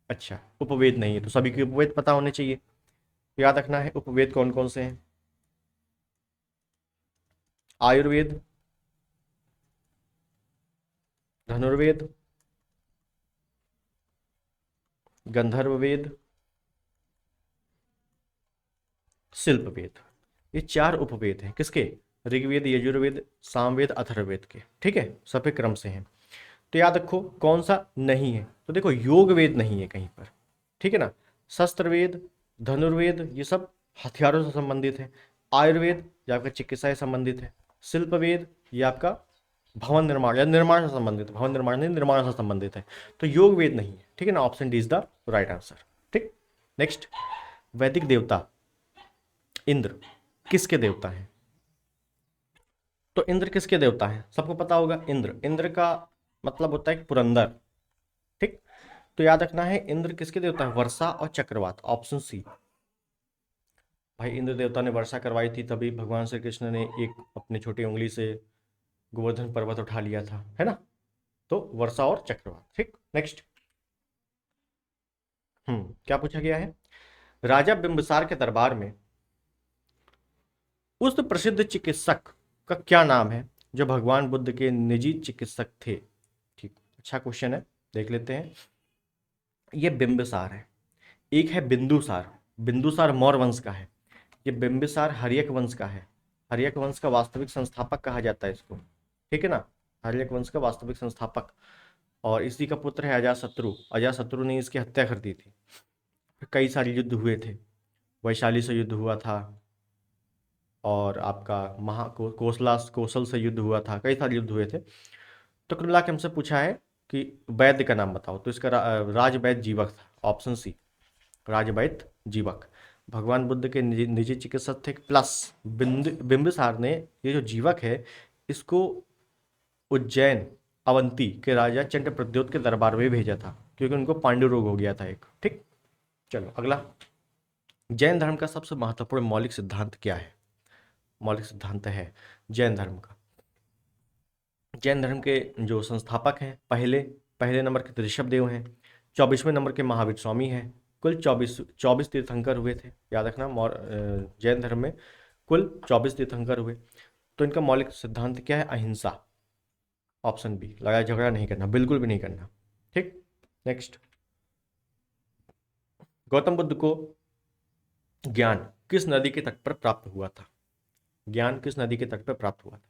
अच्छा, उपवेद नहीं है तो सभी के उपवेद पता होने चाहिए। याद रखना है उपवेद कौन कौन से हैं। आयुर्वेद, धनुर्वेद, गंधर्व वेद, शिल्प वेद। ये 4 उपवेद हैं किसके? ऋग्वेद, यजुर्वेद, सामवेद, अथर्ववेद के, ठीक है, सफे क्रम से हैं। तो याद रखो कौन सा नहीं है। तो देखो योग वेद नहीं है कहीं पर, ठीक है ना। शस्त्र वेद, धनुर्वेद ये सब हथियारों से संबंधित है। आयुर्वेद ये आपका चिकित्सा से संबंधित है। शिल्प वेद ये आपका भवन निर्माण या निर्माण से संबंधित, भवन निर्माण नहीं, निर्माण से संबंधित है। तो योग वेद नहीं है, ठीक है ना, option D is the right answer, ठीक। नेक्स्ट, वैदिक देवता इंद्र किसके देवता हैं? तो इंद्र किसके देवता हैं? सबको पता होगा, इंद्र, इंद्र का मतलब होता है पुरंदर, ठीक। तो याद रखना है इंद्र किसके देवता है? वर्षा और चक्रवात, ऑप्शन सी। भाई इंद्र देवता ने वर्षा करवाई थी, तभी भगवान श्री कृष्ण ने एक अपनी छोटी उंगली से गोवर्धन पर्वत उठा लिया था, है ना। तो वर्षा और चक्रवात, ठीक। नेक्स्ट, क्या पूछा गया है? राजा बिंबिसार के दरबार में उस प्रसिद्ध चिकित्सक का क्या नाम है जो भगवान बुद्ध के निजी चिकित्सक थे? ठीक, अच्छा क्वेश्चन है, देख लेते हैं। ये बिंबिसार है, एक है बिंदुसार, बिंदुसार मौर्य वंश का है। ये बिंबिसार हर्यक वंश का है। हर्यक वंश का वास्तविक संस्थापक कहा जाता है इसको, ठीक है ना, हर्यक वंश का वास्तविक संस्थापक। और इसी का पुत्र है अजातशत्रु। अजातशत्रु ने इसकी हत्या कर दी थी। फिर कई सारे युद्ध हुए थे, वैशाली से युद्ध हुआ था, और आपका कौशल से युद्ध हुआ था, कई सारे युद्ध हुए थे। तो कुल मिला के हमसे पूछा है कि वैद्य का नाम बताओ, तो इसका राजवैद्य जीवक था, ऑप्शन सी, राजवैद्य जीवक। भगवान बुद्ध के निजी चिकित्सक थे। प्लस बिंबिसार ने ये जो जीवक है इसको उज्जैन अवंती के राजा चंद्र प्रद्योत के दरबार में भेजा था, क्योंकि उनको पांडु रोग हो गया था एक। ठीक, चलो अगला। जैन धर्म का सबसे महत्वपूर्ण मौलिक सिद्धांत क्या है? मौलिक सिद्धांत है जैन धर्म का। जैन धर्म के जो संस्थापक हैं, पहले पहले नंबर के ऋषभ देव हैं, 24वें नंबर के महावीर स्वामी हैं। कुल 24 तीर्थंकर हुए थे, याद रखना। जैन धर्म में कुल 24 तीर्थंकर हुए। तो इनका मौलिक सिद्धांत क्या है? अहिंसा, ऑप्शन बी, लड़ाई झगड़ा नहीं करना, बिल्कुल भी नहीं करना। ठीक, नेक्स्ट। गौतम बुद्ध को ज्ञान किस नदी के तट पर प्राप्त हुआ था? ज्ञान किस नदी के तट पर प्राप्त हुआ था?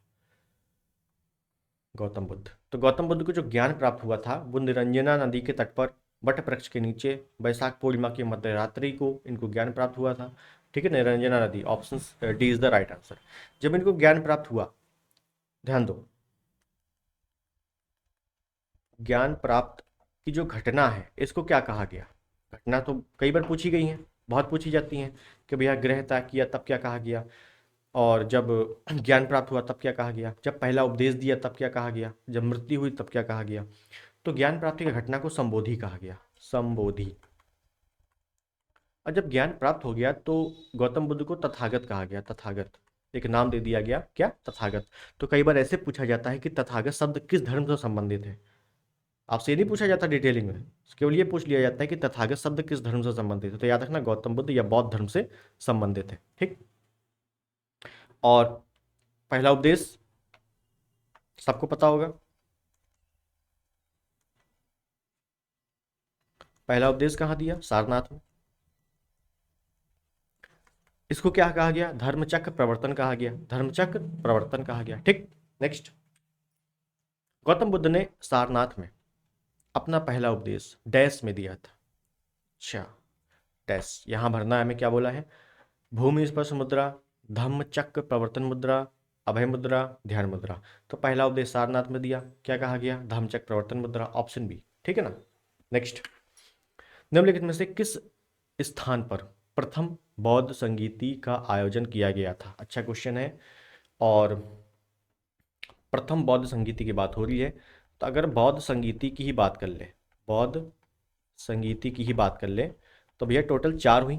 गौतम बुद्ध। तो गौतम बुद्ध को जो ज्ञान प्राप्त हुआ था वो निरंजना नदी के तट पर वट वृक्ष के नीचे वैशाख पूर्णिमा की मध्यरात्रि को इनको ज्ञान प्राप्त हुआ था। ठीक है, निरंजना नदी, option D is the right answer. जब इनको ज्ञान प्राप्त हुआ, ध्यान दो, ज्ञान प्राप्त की जो घटना है इसको क्या कहा गया? घटना तो कई बार पूछी गई है, बहुत पूछी जाती हैं कि भैया ग्रह त्याग किया तब क्या कहा गया, और जब ज्ञान प्राप्त हुआ तब क्या कहा गया, जब पहला उपदेश दिया तब क्या कहा गया, जब मृत्यु हुई तब क्या कहा गया। तो ज्ञान प्राप्ति की घटना को संबोधि कहा गया, संबोधि। और जब ज्ञान प्राप्त हो गया तो गौतम बुद्ध को तथागत कहा गया, तथागत, एक नाम दे दिया गया, क्या? तथागत। तो कई बार ऐसे पूछा जाता है कि तथागत शब्द किस धर्म से संबंधित है। आपसे ये नहीं पूछा जाता डिटेलिंग में, केवल ये पूछ लिया जाता है कि तथागत शब्द किस धर्म से संबंधित है। तो याद रखना, गौतम बुद्ध या बौद्ध धर्म से संबंधित है। ठीक, और पहला उपदेश सबको पता होगा, पहला उपदेश कहाँ दिया? सारनाथ में। इसको क्या कहा गया? धर्मचक्र प्रवर्तन कहा गया, धर्मचक्र प्रवर्तन कहा गया। ठीक, नेक्स्ट। गौतम बुद्ध ने सारनाथ में अपना पहला उपदेश डैश में दिया था। अच्छा, डैश यहां भरना है। हमें क्या बोला है? भूमि स्पर्श मुद्रा, धम्म चक्र प्रवर्तन मुद्रा, अभय मुद्रा, ध्यान मुद्रा। तो पहला उपदेश सारनाथ में दिया, क्या कहा गया? धम्म चक्र प्रवर्तन मुद्रा, ऑप्शन बी। ठीक है ना, नेक्स्ट। निम्नलिखित में से किस स्थान पर प्रथम बौद्ध संगीति का आयोजन किया गया था? अच्छा क्वेश्चन है। और प्रथम बौद्ध संगीति की बात हो रही है, तो अगर बौद्ध संगीति की ही बात कर ले, बौद्ध संगीति की ही बात कर ले, तो भैया टोटल 4 हुई।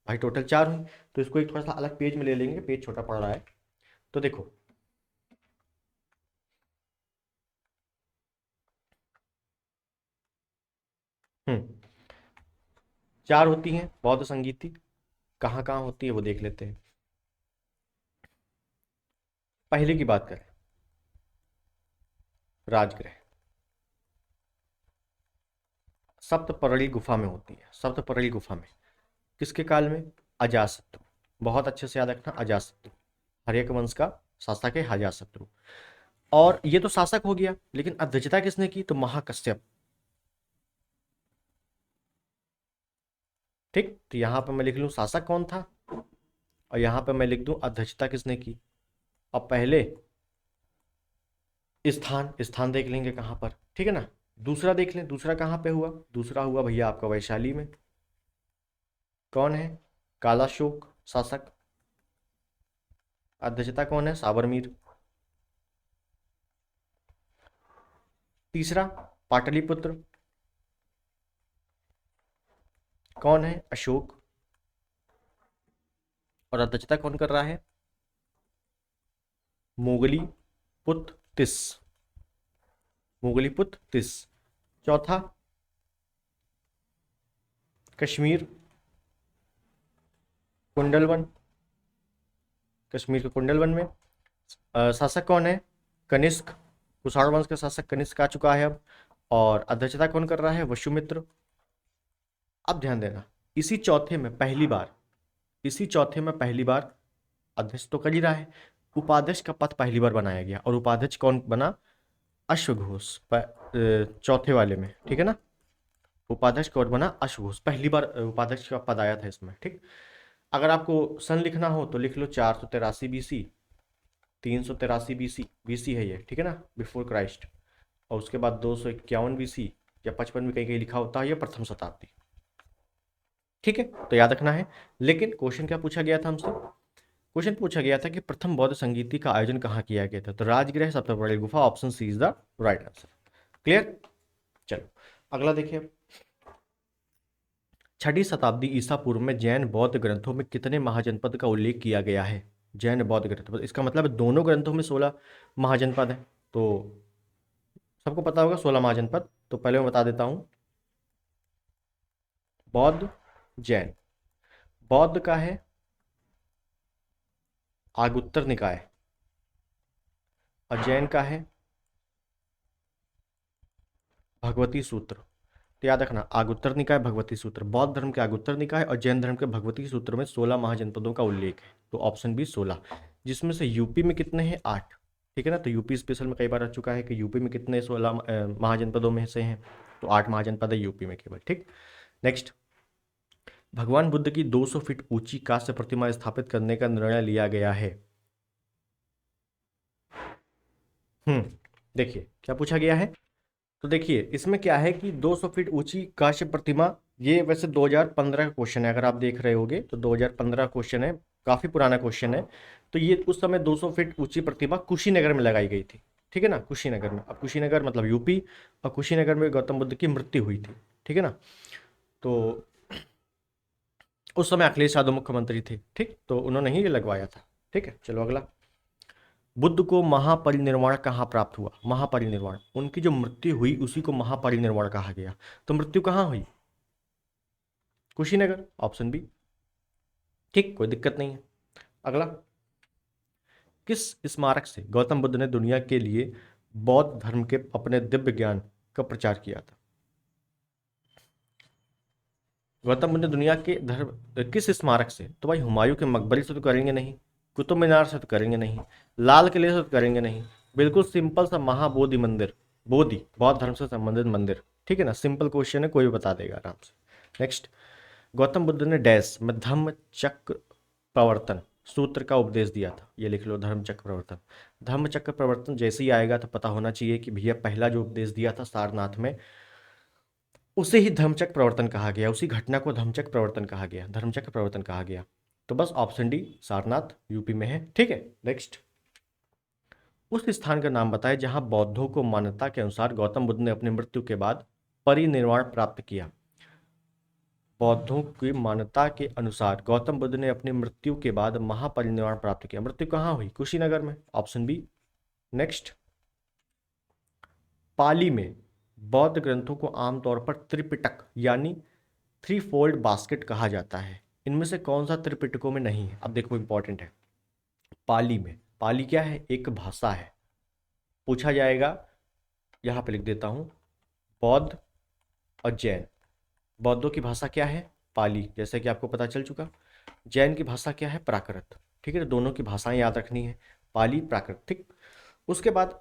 भाई टोटल 4 हुई, तो इसको एक थोड़ा सा अलग पेज में ले लेंगे, पेज छोटा पड़ रहा है। तो देखो, हम्म 4 होती हैं बौद्ध संगीति। कहाँ कहाँ होती है वो देख लेते हैं। पहले की बात करें, राजगृह, सप्तपर्णी गुफा में होती है, सप्तपर्णी गुफा में। किसके काल में? अजातशत्रु। बहुत अच्छे से याद रखना, अजातशत्रु, हर्यक वंश का शासक है अजातशत्रु। और ये तो शासक हो गया, लेकिन अध्यक्षता किसने की? तो महाकश्यप। ठीक, तो यहां पर मैं लिख लूं शासक कौन था, और यहां पर मैं लिख दूं अध्यक्षता किसने की। अब पहले स्थान, स्थान देख लेंगे कहां पर, ठीक है ना। दूसरा देख लें, दूसरा कहां पे हुआ? दूसरा हुआ भैया आपका वैशाली में। कौन है? कालाशोक शासक। अध्यक्षता कौन है? साबरमीर। तीसरा पाटलिपुत्र, कौन है? अशोक। और अध्यक्षता कौन कर रहा है? मोगली पुत्र तिस, मोगली पुत्र तिस। चौथा कश्मीर कुंडलवन, कश्मीर के कुंडलवन में शासक कौन है? कनिष्क, कुषाण वंश का शासक कनिष्क आ चुका है अब। और अध्यक्षता कौन कर रहा है? वसुमित्र। अब ध्यान देना, इसी चौथे में पहली बार इसी चौथे में पहली बार अध्यक्ष तो कर ही रहा है, उपाध्यक्ष का पद पहली बार बनाया गया, और उपाध्यक्ष कौन बना? अश्वघोष चौथे वाले में, ठीक है ना। उपाध्यक्ष कौन बना? अश्वघोष, पहली बार उपाध्यक्ष का पद आया था इसमें, ठीक। अगर आपको सन लिखना हो तो लिख लो 483 BC, 383 BC, BC है ये, ठीक है ना, बिफोर क्राइस्ट। और उसके बाद 251 BC या 55 में कहीं कहीं लिखा होता है ये प्रथम शताब्दी, ठीक है, तो याद रखना है। लेकिन क्वेश्चन क्या पूछा गया था हमसे? क्वेश्चन पूछा गया था कि प्रथम बौद्ध संगीति का आयोजन कहाँ किया गया था? तो राजगृह सबसे बड़ी गुफा, option C is the right answer. Clear? चलो अगला देखिए। 6वीं शताब्दी ईसा पूर्व में जैन बौद्ध ग्रंथों में कितने महाजनपद का उल्लेख किया गया है? जैन बौद्ध ग्रंथ, इसका मतलब है दोनों ग्रंथों में 16 महाजनपद है। तो सबको पता होगा 16 महाजनपद। तो पहले मैं बता देता हूं, बौद्ध जैन। बौद्ध का है आगुत्तर निकाय, और जैन का है भगवती सूत्र। तो याद रखना, आगुत्तर निकाय, भगवती सूत्र। बौद्ध धर्म के आगुत्तर निकाय और जैन धर्म के भगवती सूत्र में 16 महाजनपदों का उल्लेख है। तो ऑप्शन बी 16, जिसमें से यूपी में कितने हैं? 8, ठीक है ना। तो यूपी स्पेशल में कई बार आ चुका है कि यूपी में कितने 16 महाजनपदों में से हैं, तो 8 महाजनपद है यूपी में केवल, ठीक। नेक्स्ट, भगवान बुद्ध की 200 फीट ऊंची कांस्य प्रतिमा स्थापित करने का निर्णय लिया गया है। देखिए क्या पूछा गया है। तो देखिए इसमें क्या है कि 200 फीट ऊंची कांस्य प्रतिमा, ये वैसे 2015 का क्वेश्चन है, अगर आप देख रहे होगे तो 2015 क्वेश्चन है, काफी पुराना क्वेश्चन है। तो ये उस समय 200 फीट ऊंची प्रतिमा कुशीनगर में लगाई गई थी, ठीक है ना, कुशीनगर में। अब कुशीनगर मतलब यूपी, और कुशीनगर में गौतम बुद्ध की मृत्यु हुई थी, ठीक है ना। तो उस समय अखिलेश यादव मुख्यमंत्री थे, ठीक, तो उन्होंने ही ये लगवाया था, ठीक है। चलो अगला, बुद्ध को महापरिनिर्वाण कहाँ प्राप्त हुआ? महापरिनिर्वाण, उनकी जो मृत्यु हुई उसी को महापरिनिर्वाण कहा गया। तो मृत्यु कहाँ हुई? कुशीनगर, ऑप्शन बी, ठीक, कोई दिक्कत नहीं है। अगला, किस स्मारक से गौतम बुद्ध ने दुनिया के लिए बौद्ध धर्म के अपने दिव्य ज्ञान का प्रचार किया था? गौतम बुद्ध ने दुनिया के धर्म किस स्मारक से? तो भाई हुमायूं के मकबरे से तो करेंगे नहीं, कुतुब मीनार से तो करेंगे नहीं, लाल किले से तो करेंगे नहीं, बिल्कुल सिंपल सा महाबोधि मंदिर, बोधि बौद्ध धर्म से संबंधित मंदिर, ठीक है ना। सिंपल क्वेश्चन है, कोई भी बता देगा आराम से। नेक्स्ट, गौतम बुद्ध ने डैश में धम्म चक्र प्रवर्तन सूत्र का उपदेश दिया था? ये लिख लो, धर्म चक्र प्रवर्तन। धम्म चक्र प्रवर्तन जैसे ही आएगा तो पता होना चाहिए कि भैया पहला जो उपदेश दिया था सारनाथ में, उसे ही धर्मचक्र प्रवर्तन कहा गया, उसी घटना को धर्मचक्र प्रवर्तन कहा गया, धर्मचक्र प्रवर्तन कहा गया। तो बस ऑप्शन डी सारनाथ यूपी में है, ठीक है। नेक्स्ट, उस स्थान का नाम बताएं जहां बौद्धों को मान्यता के अनुसार गौतम बुद्ध ने अपनी मृत्यु के बाद परिनिर्वाण प्राप्त किया। बौद्धों की मान्यता के अनुसार गौतम बुद्ध ने अपनी मृत्यु के बाद महापरिनिर्वाण प्राप्त किया। मृत्यु कहाँ हुई? कुशीनगर में, ऑप्शन बी। नेक्स्ट, पाली में बौद्ध ग्रंथों को आमतौर पर त्रिपिटक यानी थ्री फोल्ड बास्केट कहा जाता है। इनमें से कौन सा त्रिपिटकों में नहीं है? अब देखो इंपॉर्टेंट है, पाली में, पाली क्या है? एक भाषा है, पूछा जाएगा। यहां पे लिख देता हूं, बौद्ध और जैन, बौद्धों की भाषा क्या है? पाली, जैसे कि आपको पता चल चुका। जैन की भाषा क्या है? प्राकृत, ठीक है। तो दोनों की भाषाएं याद रखनी है, पाली प्राकृत, ठीक। उसके बाद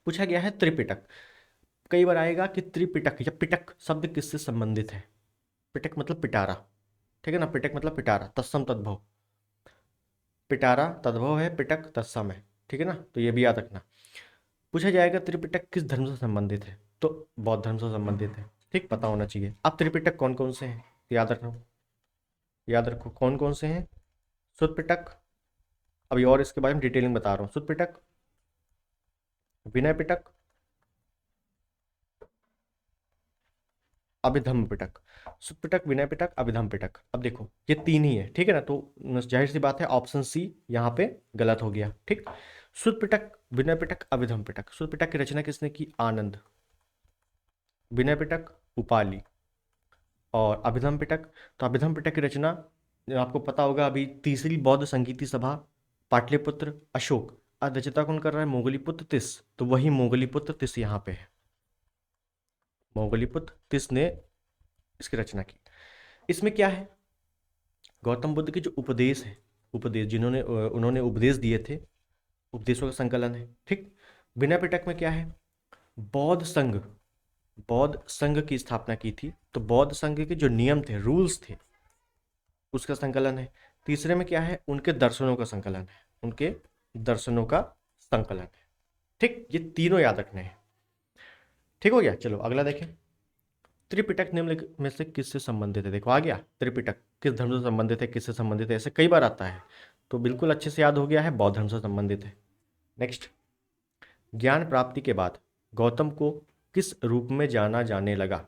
पूछा गया है त्रिपिटक। कई बार आएगा कि त्रिपिटक या पिटक शब्द किससे संबंधित है? पिटक मतलब पिटारा, ठीक है ना, पिटक मतलब पिटारा, तत्सम तद्भव, पिटारा तद्भव है, पिटक तत्सम है, ठीक है ना। तो ये भी याद रखना। पूछा जाएगा त्रिपिटक किस धर्म से संबंधित है? तो बौद्ध धर्म से संबंधित है, ठीक, पता होना चाहिए। अब त्रिपिटक कौन कौन से हैं याद रखो, याद रखो कौन कौन से हैं। शुद्ध पिटक, अभी और इसके बारे में डिटेलिंग बता रहा हूँ। शुद्ध पिटक, विनय पिटक, अभिधम्म पिटक। शुद्ध पिटक, विनय पिटक, अभिधम्म पिटक। अब देखो ये तीन ही है, ठीक है ना। तो जाहिर सी बात है ऑप्शन सी यहाँ पे गलत हो गया, ठीक। शुद्ध पिटक, विनय पिटक, अभिधम्म पिटक। शुद्ध पिटक की रचना किसने की? आनंद। विनय पिटक उपाली, और अभिधम्म पिटक, तो अभिधम्म पिटक की रचना आपको पता होगा, अभी तीसरी बौद्ध संगीति सभा पाटलिपुत्र अशोक, अध्यक्षता कौन कर रहा है? मोगलीपुत्र तिस। तो वही मोगलीपुत्र तिस यहाँ पे है, मोगलीपुत्र तिस ने इसकी रचना की। इसमें क्या है? गौतम बुद्ध के जो उपदेश है, उपदेश जिन्होंने उन्होंने उपदेश दिए थे, उपदेशों का संकलन है। ठीक। बिना पिटक में क्या है? बौद्ध संघ, बौद्ध संघ की स्थापना की थी, तो बौद्ध संघ के जो नियम थे, रूल्स थे, उसका संकलन है। तीसरे में क्या है? उनके दर्शनों का संकलन है, उनके दर्शनों का संकलन है। ठीक, ये तीनों याद रखने हैं। ठीक हो गया। चलो अगला देखें। त्रिपिटक निम्नलिखित में से किससे संबंधित है? देखो आ गया, त्रिपिटक किस धर्म से संबंधित है, किससे संबंधित है, ऐसे कई बार आता है, तो बिल्कुल अच्छे से याद हो गया है, बौद्ध धर्म से संबंधित है। नेक्स्ट, ज्ञान प्राप्ति के बाद गौतम को किस रूप में जाना जाने लगा?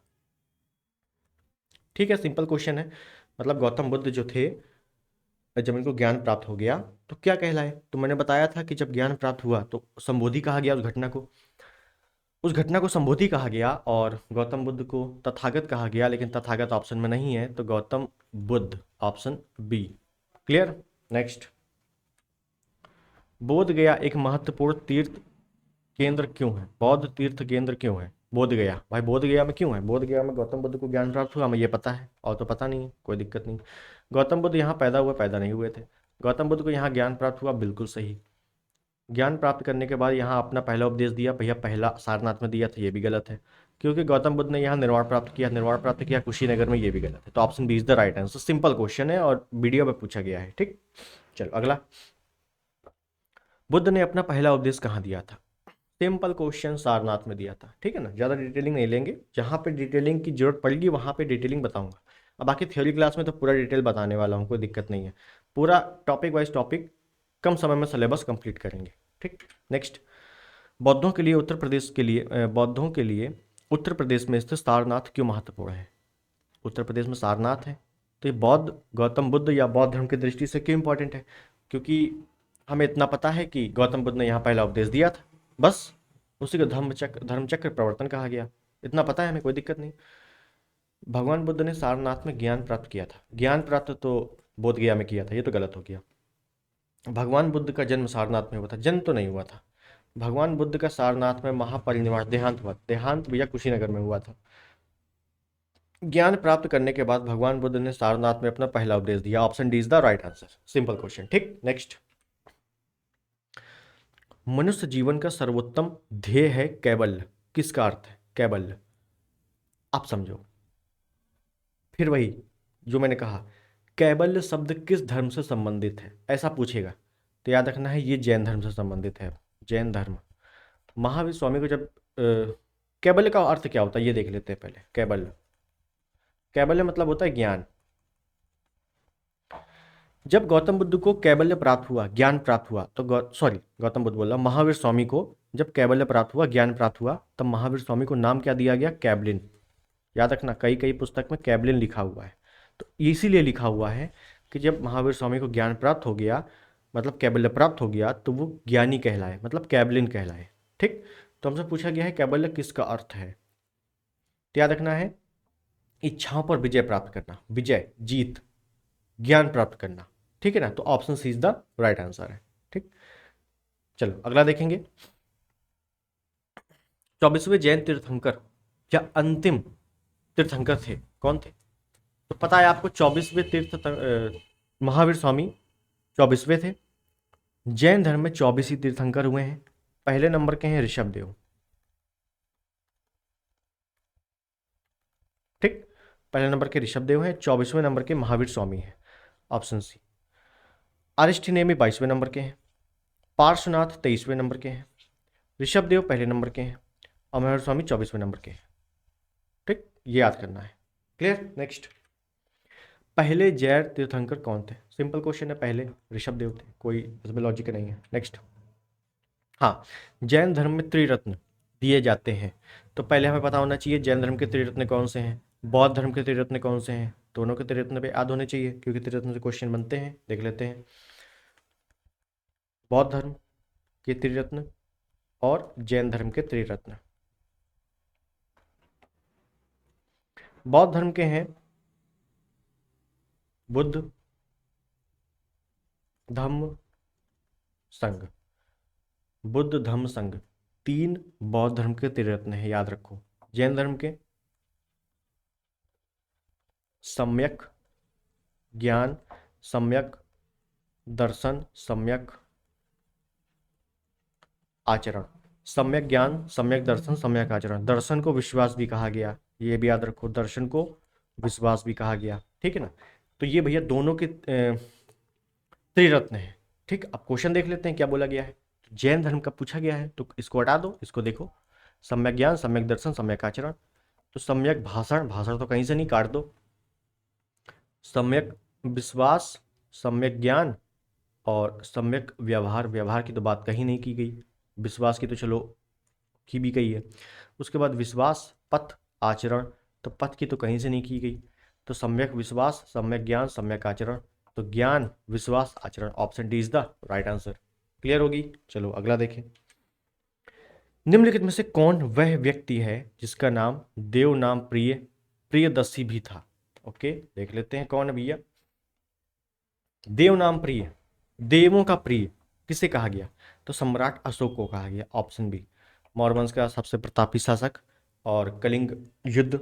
ठीक है, सिंपल क्वेश्चन है। मतलब गौतम बुद्ध जो थे, जब इनको ज्ञान प्राप्त हो गया तो क्या कहलाए? तो मैंने बताया था कि जब ज्ञान प्राप्त हुआ तो संबोधि कहा गया उस घटना को, उस घटना को संबोधि कहा गया, और गौतम बुद्ध को तथागत कहा गया, लेकिन तथागत ऑप्शन में नहीं है, तो Gautam Buddha option B. Clear. Next, Bodh Gaya एक महत्वपूर्ण तीर्थ केंद्र क्यों है? बौद्ध तीर्थ केंद्र क्यों है बोध गया? भाई बोध गया में क्यों है? बोध गया में गौतम बुद्ध को ज्ञान प्राप्त हुआ, हमें ये पता है, और तो पता नहीं है, कोई दिक्कत नहीं। गौतम बुद्ध यहाँ पैदा हुए, पैदा नहीं हुए थे। गौतम बुद्ध को यहाँ ज्ञान प्राप्त हुआ, बिल्कुल सही। ज्ञान प्राप्त करने के बाद यहाँ अपना पहला उपदेश दिया, भैया पहला सारनाथ में दिया था, ये भी गलत है, क्योंकि गौतम बुद्ध ने यहाँ निर्वाण प्राप्त किया, निर्वाण प्राप्त किया कुशीनगर में, ये भी गलत है। तो option B is the right answer. Simple question है और वीडियो में पूछा गया है। ठीक, चलो अगला। बुद्ध ने अपना पहला उपदेश कहाँ दिया था? सिंपल क्वेश्चन, सारनाथ में दिया था। ठीक है ना, ज़्यादा डिटेलिंग नहीं लेंगे, जहाँ पे डिटेलिंग की जरूरत पड़ेगी वहाँ पे डिटेलिंग बताऊंगा। अब बाकी थ्योरी क्लास में तो पूरा डिटेल बताने वाला हूँ, कोई दिक्कत नहीं है, पूरा टॉपिक वाइज टॉपिक कम समय में सिलेबस कंप्लीट करेंगे। ठीक। नेक्स्ट, बौद्धों के लिए उत्तर प्रदेश के लिए बौद्धों के लिए उत्तर प्रदेश में स्थित सारनाथ क्यों महत्वपूर्ण है? उत्तर प्रदेश में सारनाथ है, तो ये बौद्ध, गौतम बुद्ध या बौद्ध धर्म की दृष्टि से क्यों इंपॉर्टेंट है? क्योंकि हमें इतना पता है कि गौतम बुद्ध ने यहाँ पहला उपदेश दिया था, बस उसी को धर्मचक्र प्रवर्तन कहा गया, इतना पता है हमें, कोई दिक्कत नहीं। भगवान बुद्ध ने सारनाथ में ज्ञान प्राप्त किया था, ज्ञान प्राप्त तो बोध गया में किया था, ये तो गलत हो गया। भगवान बुद्ध का जन्म सारनाथ में हुआ था, जन्म तो नहीं हुआ था। भगवान बुद्ध का सारनाथ में महापरिनिर्वाण, देहांत हुआ, देहांत भैया कुशीनगर में हुआ था। ज्ञान प्राप्त करने के बाद भगवान बुद्ध ने सारनाथ में अपना पहला उपदेश दिया, option D is the right answer. Simple question. ठीक। नेक्स्ट, मनुष्य जीवन का सर्वोत्तम ध्येय है कैवल्य, किसका अर्थ है कैवल्य? आप समझो, फिर वही जो मैंने कहा, कैवल्य शब्द किस धर्म से संबंधित है, ऐसा पूछेगा तो याद रखना है ये जैन धर्म से संबंधित है, जैन धर्म। महावीर स्वामी को जब कैवल्य का अर्थ क्या होता है ये देख लेते हैं पहले। कैवल्य, कैवल्य मतलब होता है ज्ञान। जब गौतम बुद्ध को कैवल्य प्राप्त हुआ, ज्ञान प्राप्त हुआ, तो गौतम बुद्ध बोला, महावीर स्वामी को जब कैवल्य प्राप्त हुआ, ज्ञान प्राप्त हुआ, तब महावीर स्वामी को नाम क्या दिया गया? कैवलिन। याद रखना, कई कई पुस्तक में कैवलिन लिखा हुआ है, तो इसीलिए लिखा हुआ है कि जब महावीर स्वामी को ज्ञान प्राप्त हो गया, मतलब कैवल्य प्राप्त हो गया, तो वो ज्ञानी कहलाए, मतलब कैवलिन कहलाए। ठीक। तो हमसे पूछा गया है कैवल्य किसका अर्थ है, तो याद रखना है इच्छाओं पर विजय प्राप्त करना, विजय, जीत, ज्ञान प्राप्त करना। ठीक है ना, तो option C is the right answer है। ठीक। चलो अगला देखेंगे। 24वें जैन तीर्थंकर या अंतिम तीर्थंकर थे, कौन थे? तो पता है आपको, 24वें महावीर स्वामी 24वें थे। जैन धर्म में 24 ही तीर्थंकर हुए हैं। पहले नंबर के हैं ऋषभ देव। ठीक, पहले नंबर के ऋषभ देव हैं, 24वें नंबर के महावीर स्वामी हैं, ऑप्शन सी। अरिष्टनेमी 22वें नंबर के हैं, पार्श्वनाथ 23वें नंबर के हैं, ऋषभ देव पहले नंबर के हैं, और महावीर स्वामी 24वें नंबर के हैं। ठीक, ये याद करना है। क्लियर। नेक्स्ट, पहले जैन तीर्थंकर कौन थे? सिंपल क्वेश्चन है, पहले ऋषभ देव थे, कोई इसमें लॉजिक नहीं है। नेक्स्ट, हाँ, जैन धर्म में त्रिरत्न दिए जाते हैं, तो पहले हमें पता होना चाहिए जैन धर्म के त्रिरत्न कौन से हैं, बौद्ध धर्म के त्रिरत्न कौन से हैं। दोनों के त्रिरत्न पे याद होने चाहिए, क्योंकि त्रिरत्न से क्वेश्चन बनते हैं। देख लेते हैं, बौद्ध धर्म के त्रिरत्न और जैन धर्म के त्रिरत्न। बौद्ध धर्म के हैं बुद्ध, धम्म, संघ। बुद्ध, धम्म, संघ, 3 बौद्ध धर्म के त्रिरत्न है, याद रखो। जैन धर्म के सम्यक, ज्ञान, सम्यक दर्शन, सम्यक आचरण। सम्यक ज्ञान, सम्यक दर्शन, सम्यक आचरण। दर्शन को विश्वास भी कहा गया, ये भी याद रखो, दर्शन को विश्वास भी कहा गया, ठीक है ना। तो ये भैया दोनों के त्रिरत्न है। ठीक, अब क्वेश्चन देख लेते हैं क्या बोला गया है। जैन धर्म का पूछा गया है, तो इसको हटा दो, इसको देखो। सम्यक ज्ञान, सम्यक दर्शन, सम्यक आचरण। तो सम्यक भाषण, भाषण तो कहीं से नहीं, काट दो। सम्यक विश्वास, सम्यक ज्ञान और सम्यक व्यवहार। व्यवहार की तो बात कहीं नहीं की गई, विश्वास की तो चलो की भी गई है। उसके बाद विश्वास, पथ, आचरण, तो पथ की तो कहीं से नहीं की गई। तो सम्यक विश्वास, सम्यक ज्ञान, सम्यक आचरण। तो ज्ञान, विश्वास, आचरण, option D is the right answer. Clear होगी। चलो अगला देखें। निम्नलिखित में से कौन वह व्यक्ति है जिसका नाम देव नाम प्रिय प्रियदर्शी भी था। ओके, देख लेते हैं कौन है भैया। देव नाम प्रिय, देवों का प्रिय किसे कहा गया, तो सम्राट अशोक को कहा गया, ऑप्शन बी। मौर्यवंश का सबसे प्रतापी शासक, और कलिंग युद्ध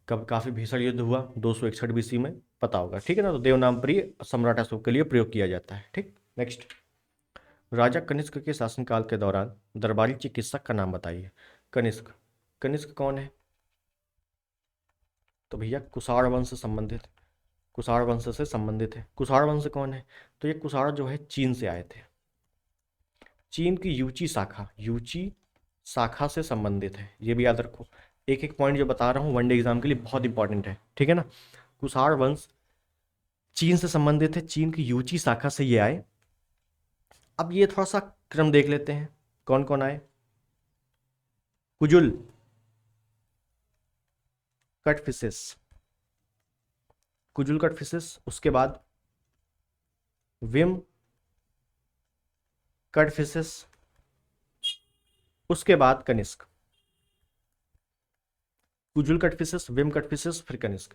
कब, काफी भीषण युद्ध हुआ 261 बीसी में, पता होगा, ठीक है ना। तो देव नाम प्रिय सम्राट अशोक के लिए प्रयोग किया जाता है। ठीक, नेक्स्ट। राजा कनिष्क के शासनकाल के दौरान दरबारी चिकित्सक का नाम बताइए। कनिष्क, कनिष्क कौन है, तो भैया कुषाण वंश से संबंधित, कुषाण वंश से संबंधित है। कुषाण वंश कौन है, तो ये कुषाण जो है चीन से आए थे, चीन की यूची शाखा, यूची शाखा से संबंधित है, ये भी याद रखो। एक एक पॉइंट जो बता रहा हूँ वनडे एग्जाम के लिए बहुत इंपॉर्टेंट है, ठीक है ना। कुषाण वंश चीन से संबंधित है, चीन की यूची शाखा से ये आए। अब ये थोड़ा सा क्रम देख लेते हैं, कौन कौन आए। कुजुल, कटफिशेस, कुजुल कटफिशेस, उसके बाद विम कटफिशेस, उसके बाद कनिष्क। कुजुल कटफिशेस, विम कटफिशेस, फिर कनिष्क।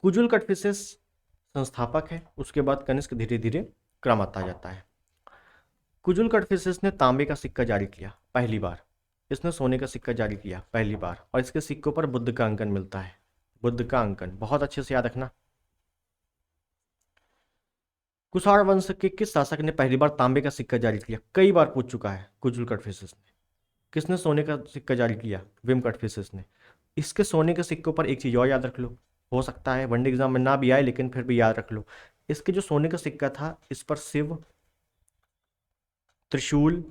कुजुल कटफिशेस संस्थापक है, उसके बाद कनिष्क धीरे धीरे क्रम आता जाता है। कुजुल कटफिशेस ने तांबे का सिक्का जारी किया पहली बार, इसने सोने का सिक्का जारी किया पहली बार, और इसके सिक्कों पर बुद्ध का अंकन मिलता है, बुद्ध का अंकन, बहुत अच्छे से याद रखना। कुषाण वंश के किस शासक ने पहली बार तांबे का सिक्का जारी किया, कई बार पूछ चुका है कुजुल कटफिशेस ने। किसने सोने का सिक्का जारी किया, विम कटफिशेस ने। इसके सोने के सिक्कों पर एक चीज और याद रख लो, हो सकता है वनडे एग्जाम में ना भी आए लेकिन फिर भी याद रख लो। इसके जो सोने का सिक्का था, इस पर शिव, त्रिशूल,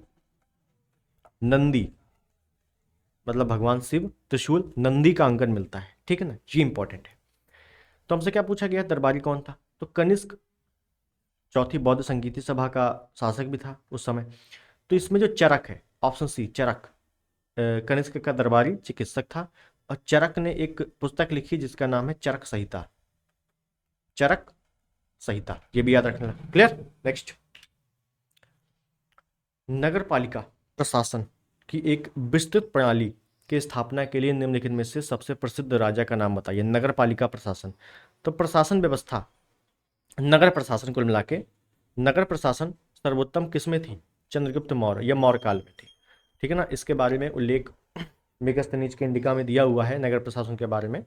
नंदी, मतलब भगवान शिव, त्रिशूल, नंदी का अंकन मिलता है, ठीक है ना, ये इंपॉर्टेंट है। तो हमसे क्या पूछा गया, दरबारी कौन था, तो कनिष्क चौथी बौद्ध संगीति सभा का शासक भी था उस समय। तो इसमें जो चरक है, ऑप्शन सी चरक, कनिष्क का दरबारी चिकित्सक था, और चरक ने एक पुस्तक लिखी जिसका नाम है चरक संहिता, चरक संहिता, ये भी याद रखना। Clear, next. नगर पालिका प्रशासन की एक विस्तृत प्रणाली की स्थापना के लिए निम्नलिखित में से सबसे प्रसिद्ध राजा का नाम बताइए। नगर पालिका प्रशासन, तो प्रशासन व्यवस्था, नगर प्रशासन कुल मिला के, नगर प्रशासन सर्वोत्तम किसमें थी, चंद्रगुप्त मौर्य या मौर्य काल में थी, ठीक है ना। इसके बारे में उल्लेख मेगस्थनीज के इंडिका में दिया हुआ है नगर प्रशासन के बारे में।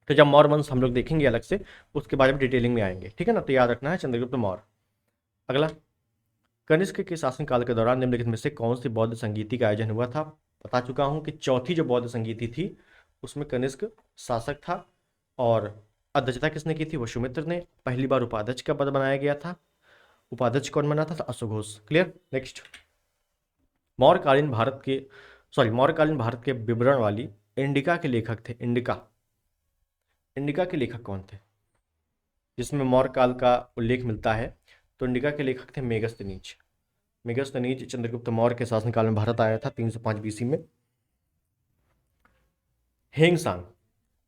तो जब मौर्य वंश हम लोग देखेंगे अलग से, उसके बारे में डिटेलिंग में आएंगे, ठीक है ना। तो याद रखना है चंद्रगुप्त मौर्य। अगला, कनिष्क के शासनकाल के दौरान निम्नलिखित में से कौन सी बौद्ध संगीति का आयोजन हुआ था। बता चुका हूं कि चौथी जो बौद्ध संगीति थी उसमें कनिष्क शासक था, और अध्यक्षता किसने की थी, वसुमित्र ने। पहली बार उपाध्यक्ष का पद बनाया गया था, उपाध्यक्ष कौन बना था, तो अश्वघोष। Clear, next. मौर्यकालीन भारत के, मौर्यकालीन भारत के विवरण वाली इंडिका के लेखक थे, इंडिका, इंडिका के लेखक कौन थे, जिसमें मौर्य काल का उल्लेख मिलता है। तो इंडिका के लेखक थे मेगस्थनीज। मेगस्थनीज चंद्रगुप्त मौर्य के शासनकाल में भारत आया था 305 बीसी में। हेंगसांग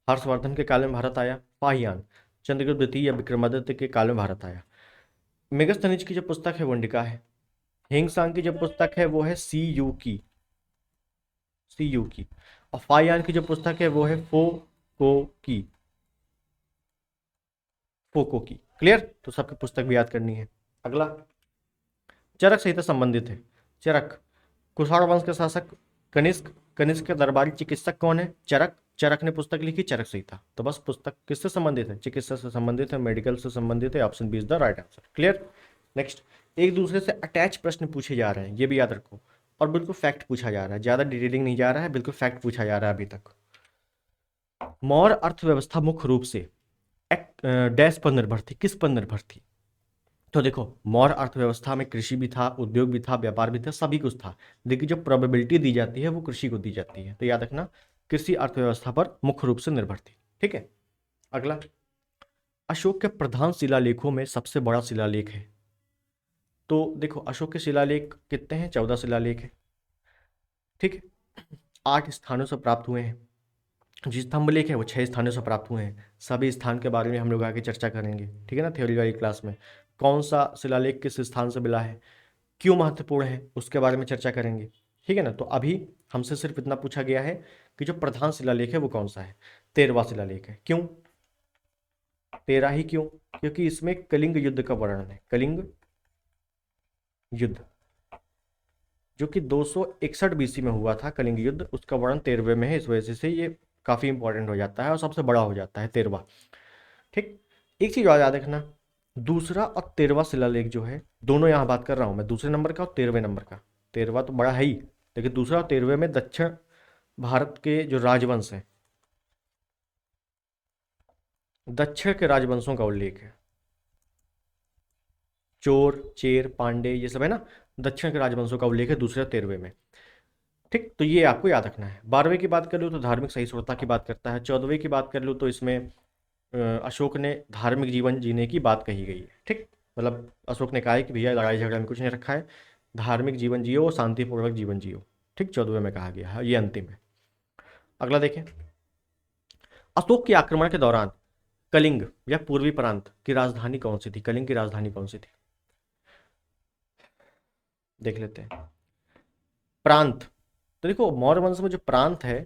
हर्षवर्धन के काल में भारत आया। फाहियान चंद्रगुप्त द्वितीय या विक्रमादित्य के काल में भारत आया। मेगस्थनीज की जो पुस्तक है वो इंडिका है। हेंगसांग की जो पुस्तक है वो है सी यू की, सी यू की। और फाहियान की जो पुस्तक है वो है फो को की, फोको की। क्लियर, तो सबकी पुस्तक भी याद करनी है। अगला, चरक संहिता संबंधित है। चरक कुषाण वंश के शासक कनिष्क, कनिष्क के दरबारी चिकित्सक कौन है, चरक। चरक ने पुस्तक लिखी, चरक सही था। तो बस पुस्तक किससे संबंधित है? चिकित्सा से संबंधित है, मेडिकल से संबंधित है। Option B is the right answer. Clear. Next, एक दूसरे से अटैच प्रश्न पूछे जा रहे हैं, ये भी याद रखो। और बिल्कुल फैक्ट पूछा जा रहा है, ज्यादा डिटेलिंग नहीं जा रहा है, बिल्कुल फैक्ट पूछा जा रहा है अभी तक। मौर्य अर्थव्यवस्था मुख्य रूप से डैश पर निर्भर थी, किस पर निर्भर थी? तो देखो, मौर्य अर्थव्यवस्था में कृषि भी था, उद्योग भी था, व्यापार भी था, सभी कुछ था। लेकिन जो प्रोबेबिलिटी दी जाती है वो कृषि को दी जाती है। तो याद रखना, कृषि अर्थव्यवस्था पर मुख्य रूप से निर्भर थी। ठीक है। अगला, अशोक के प्रधान शिलालेखों में सबसे बड़ा शिलालेख है। तो देखो, अशोक के शिलालेख कितने हैं? 14 शिलालेख है। ठीक है। 8 स्थानों से प्राप्त हुए हैं। जो स्तंभलेख है वो 6 स्थानों से प्राप्त हुए हैं। सभी स्थान के बारे में हम लोग आगे चर्चा करेंगे, ठीक है ना, थ्योरी वाली क्लास में। कौन सा शिलालेख किस स्थान से मिला है, क्यों महत्वपूर्ण है, उसके बारे में चर्चा करेंगे। ठीक है ना। तो अभी हमसे सिर्फ इतना पूछा गया है कि जो प्रधान शिलालेख है वो कौन सा है? 13वां शिलालेख है। क्यों 13 ही? क्यों? क्योंकि इसमें कलिंग युद्ध का वर्णन है। कलिंग युद्ध जो कि 261 बीसी में हुआ था, कलिंग युद्ध, उसका वर्णन 13वें में है। इस वजह से ये काफी इंपॉर्टेंट हो जाता है और सबसे बड़ा हो जाता है 13वां। ठीक। एक चीज और याद रखना, दूसरा और 13वां शिलालेख जो है, दोनों यहां बात कर रहा हूं मैं, दूसरे नंबर का और 13वें नंबर का। 13वां तो बड़ा है ही, लेकिन दूसरा और 13वें में दक्षिण भारत के जो राजवंश है, दक्षिण के राजवंशों का उल्लेख है। चोर, चेर, पांडे, ये सब है ना, दक्षिण के राजवंशों का उल्लेख है दूसरे और 13वें में। ठीक। तो ये आपको याद रखना है। 12वें की बात कर लूँ तो धार्मिक सहिष्णुता की बात करता है। 14वें की बात कर लूँ तो इसमें अशोक ने धार्मिक जीवन जीने की बात कही गई है। ठीक। मतलब अशोक ने कहा है कि भैया लड़ाई झगड़ा में कुछ नहीं रखा है, धार्मिक जीवन जियो और शांतिपूर्वक जीवन जियो। ठीक। 14वें में कहा गया है, ये अंतिम है। अगला देखें, अशोक के आक्रमण के दौरान कलिंग या पूर्वी प्रांत की राजधानी कौन सी थी? कलिंग की राजधानी कौन सी थी? देख लेते हैं। प्रांत, तो देखो मौर्य वंश में जो प्रांत है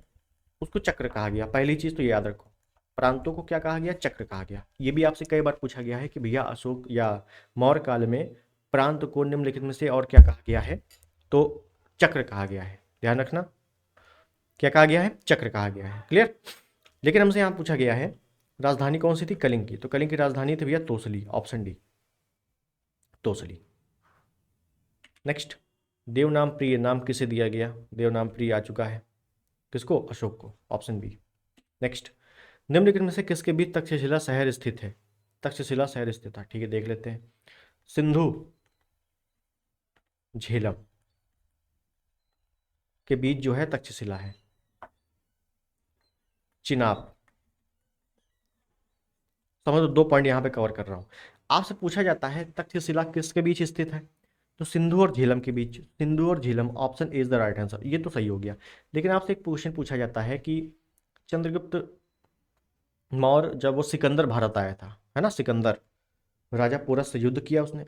उसको चक्र कहा गया। पहली चीज तो ये याद रखो, प्रांतों को क्या कहा गया? चक्र कहा गया। ये भी आपसे कई बार पूछा गया है कि भैया अशोक या मौर्य काल में प्रांत को निम्नलिखित में से और क्या कहा गया है? तो चक्र कहा गया है। ध्यान रखना, क्या कहा गया है? चक्र कहा गया है। क्लियर। लेकिन हमसे यहाँ पूछा गया है राजधानी कौन सी थी? कलिंग की। तो कलिंग की राजधानी थी भैया Tosali. Option D, Tosali. Next, Devanampriya नाम किसे दिया गया? देवनाम प्रिय आ चुका है, किसको? अशोक को। Option B. नेक्स्ट, निम्नलिखित में से किसके बीच तक्षशिला शहर स्थित है? तक्षशिला शहर स्थित है। ठीक है, देख लेते हैं। सिंधु झेलम के बीच जो है तक्षशिला है। चिनाब, समझो 2 पॉइंट यहां पे कवर कर रहा हूं। आपसे पूछा जाता है तक्षशिला किसके बीच स्थित है? तो सिंधु और झेलम के बीच। सिंधु और Jhelum, option is the right answer. ये तो सही हो गया। लेकिन आपसे एक क्वेश्चन पूछा जाता है कि चंद्रगुप्त मौर्य जब वो सिकंदर भारत आया था, है ना, सिकंदर, राजा पोरस से युद्ध किया उसने।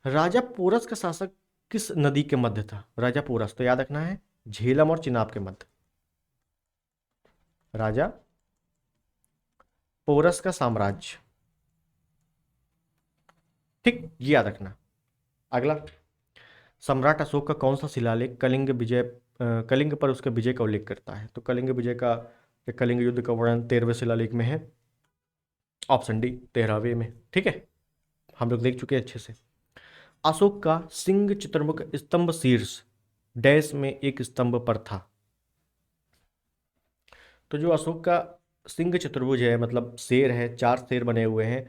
राजा पोरस का शासक किस नदी के मध्य था? राजा पोरस, तो याद रखना है झेलम और चिनाब के मध्य। राजा पोरस का साम्राज्य। ठीक, ये याद रखना। अगला, सम्राट अशोक का कौन सा शिलालेख कलिंग विजय कलिंग पर उसके विजय का उल्लेख करता है? तो कलिंग विजय का, कलिंग युद्ध का वर्णन 13वें शिलालेख में है। ऑप्शन डी, 13वें में। ठीक है, हम लोग देख चुके हैं अच्छे से। अशोक का सिंह चतुर्मुख स्तंभ शीर्ष डैश में एक स्तंभ पर था। तो जो अशोक का सिंह चतुर्भुज है, मतलब शेर है, 4 शेर बने हुए हैं,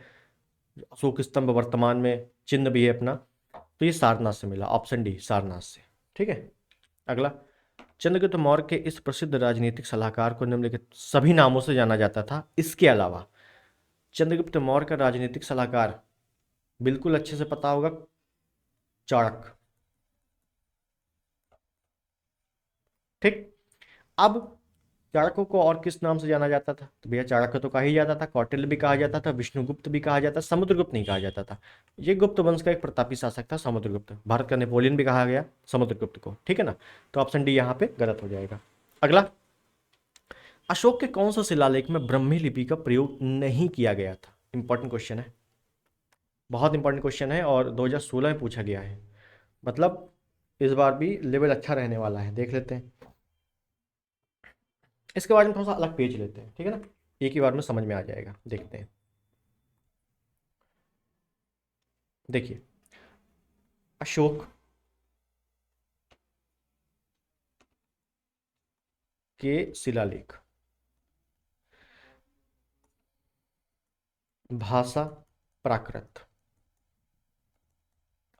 अशोक स्तंभ वर्तमान में चिन्ह भी है अपना, तो ये सारनाथ से मिला। ऑप्शन डी, सारनाथ से। ठीक है। अगला, चंद्रगुप्त मौर्य के इस प्रसिद्ध राजनीतिक सलाहकार को निम्नलिखित सभी नामों से जाना जाता था, इसके अलावा। चंद्रगुप्त मौर्य का राजनीतिक सलाहकार बिल्कुल अच्छे से पता होगा, चाणक्य। ठीक। अब चाणक्य को और किस नाम से जाना जाता था? तो भैया चाणक्य तो कहा ही जाता था, कौटिल्य भी कहा जाता था, विष्णुगुप्त भी कहा जाता, समुद्रगुप्त नहीं कहा जाता था। ये गुप्त वंश का एक प्रतापी शासक था, समुद्रगुप्त। भारत का नेपोलियन भी कहा गया समुद्रगुप्त को। ठीक है ना। तो ऑप्शन डी यहाँ पे गलत हो जाएगा। अगला, अशोक के कौन सा शिलालेख में ब्रह्मी लिपि का प्रयोग नहीं किया गया था? इंपॉर्टेंट क्वेश्चन है, बहुत इंपॉर्टेंट क्वेश्चन है, और 2016 में पूछा गया है। मतलब इस बार भी लेवल अच्छा रहने वाला है। देख लेते हैं। इसके बारे में थोड़ा सा अलग पेज लेते हैं, ठीक है ना, एक ही बार में समझ में आ जाएगा। देखते हैं, देखिए अशोक के शिलालेख, भाषा प्राकृत।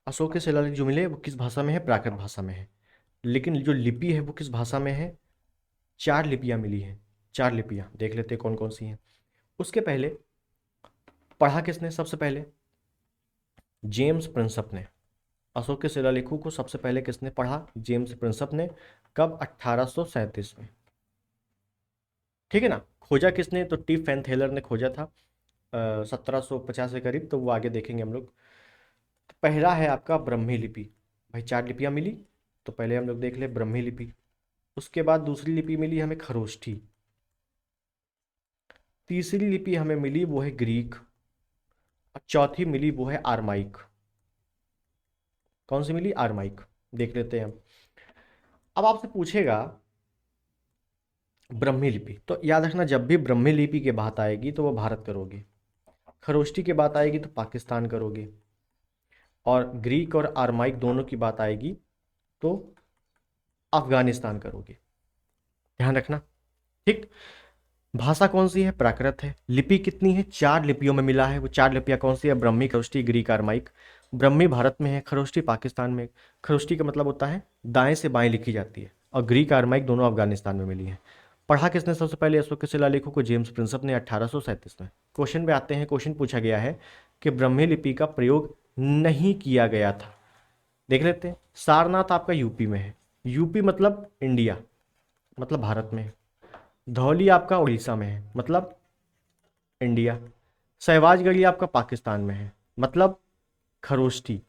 अशोक के शिलालेख जो मिले वो किस भाषा में है? प्राकृत भाषा में है। लेकिन जो लिपि है वो किस भाषा में है? 4 लिपियां मिली हैं। 4 लिपियां देख लेते हैं कौन कौन सी हैं। उसके पहले पढ़ा किसने सबसे पहले? जेम्स प्रिंसप ने। अशोक के शिलालेखों को सबसे पहले किसने पढ़ा? जेम्स प्रिंसप ने। कब? 1837 में, ठीक है ना। खोजा किसने? तो टी फैनथेलर ने खोजा था 1750 के करीब। तो वो आगे देखेंगे हम लोग। पहला है आपका ब्रह्मी लिपि। भाई 4 लिपियां मिली, तो पहले हम लोग देख ले ब्रह्मी लिपि। उसके बाद दूसरी लिपि मिली हमें खरोष्ठी। तीसरी लिपि हमें मिली वो है ग्रीक। और चौथी मिली वो है आरमाइक। कौन सी मिली? आरमाइक। देख लेते हैं हम। अब आपसे पूछेगा ब्रह्मी लिपि, तो याद रखना जब भी ब्रह्मी लिपि की बात आएगी तो वो भारत करोगे, खरोष्ठी की बात आएगी तो पाकिस्तान करोगे, और ग्रीक और आरमाइक दोनों की बात आएगी तो अफगानिस्तान करोगे। ध्यान रखना, ठीक। भाषा कौन सी है? प्राकृत है। लिपि कितनी है? 4 लिपियों में मिला है। वो 4 लिपियां कौन सी है? ब्रह्मी, खरोष्ठी, ग्रीक, आरमाइक। ब्रह्मी भारत में है, खरोष्ठी पाकिस्तान में। खरोष्ठी का मतलब होता है दाएं से बाएं लिखी जाती है, और ग्रीक आरमाइक दोनों अफगानिस्तान में मिली है। पढ़ा किसने सबसे पहले अशोक के शिलालेखों को? जेम्स प्रिंसप ने 1837 में। क्वेश्चन पे आते हैं। क्वेश्चन पूछा गया है कि ब्रह्मी लिपि का प्रयोग नहीं किया गया था। देख लेते हैं। सारनाथ आपका यूपी में है। यूपी मतलब इंडिया, मतलब भारत में है। धौली आपका उड़ीसा में है, मतलब इंडिया। सहवाजगढ़ी आपका पाकिस्तान में है, मतलब खरोष्ठी।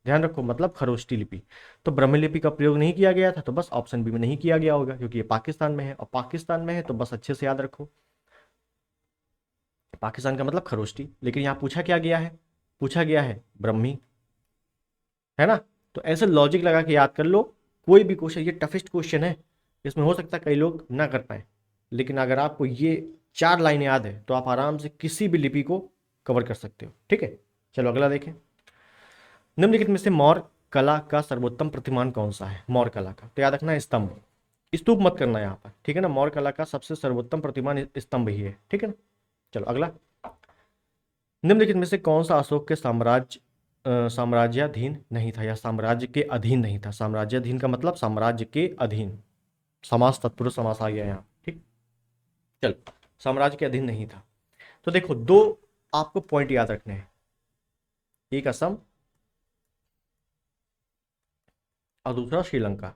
ध्यान रखो, मतलब खरोष्ठी लिपि। तो ब्रह्मी लिपि का प्रयोग नहीं किया गया था, तो बस ऑप्शन बी में नहीं किया गया होगा, क्योंकि ये पाकिस्तान में है, और पाकिस्तान में है तो बस अच्छे से याद रखो, पाकिस्तान का मतलब खरोष्ठी। लेकिन यहाँ पूछा क्या गया है? पूछा गया है ब्रह्मी, है ना। तो ऐसे लॉजिक लगा के याद कर लो। कोई भी क्वेश्चन, ये टफेस्ट क्वेश्चन है, इसमें हो सकता है कई लोग ना कर पाए, लेकिन अगर आपको ये 4 लाइन याद है तो आप आराम से किसी भी लिपि को कवर कर सकते हो, ठीक है। चलो अगला देखें। निम्नलिखित में से मौर्य कला का सर्वोत्तम प्रतिमान कौन सा है? मौर्य कला का तो याद रखना है स्तंभ। स्तूप मत करना यहाँ पर, ठीक है ना। मौर्य कला का सबसे सर्वोत्तम प्रतिमान स्तंभ ही है, ठीक है ना। चलो अगला। निम्नलिखित में से कौन सा अशोक के साम्राज्याधीन नहीं था, या साम्राज्य के अधीन नहीं था? साम्राज्याधीन का मतलब साम्राज्य के अधीन, समास तत्पुरुष समास आ गया यहाँ, ठीक। चल, साम्राज्य के अधीन नहीं था। तो देखो, 2 आपको पॉइंट याद रखने हैं, एक असम और दूसरा श्रीलंका।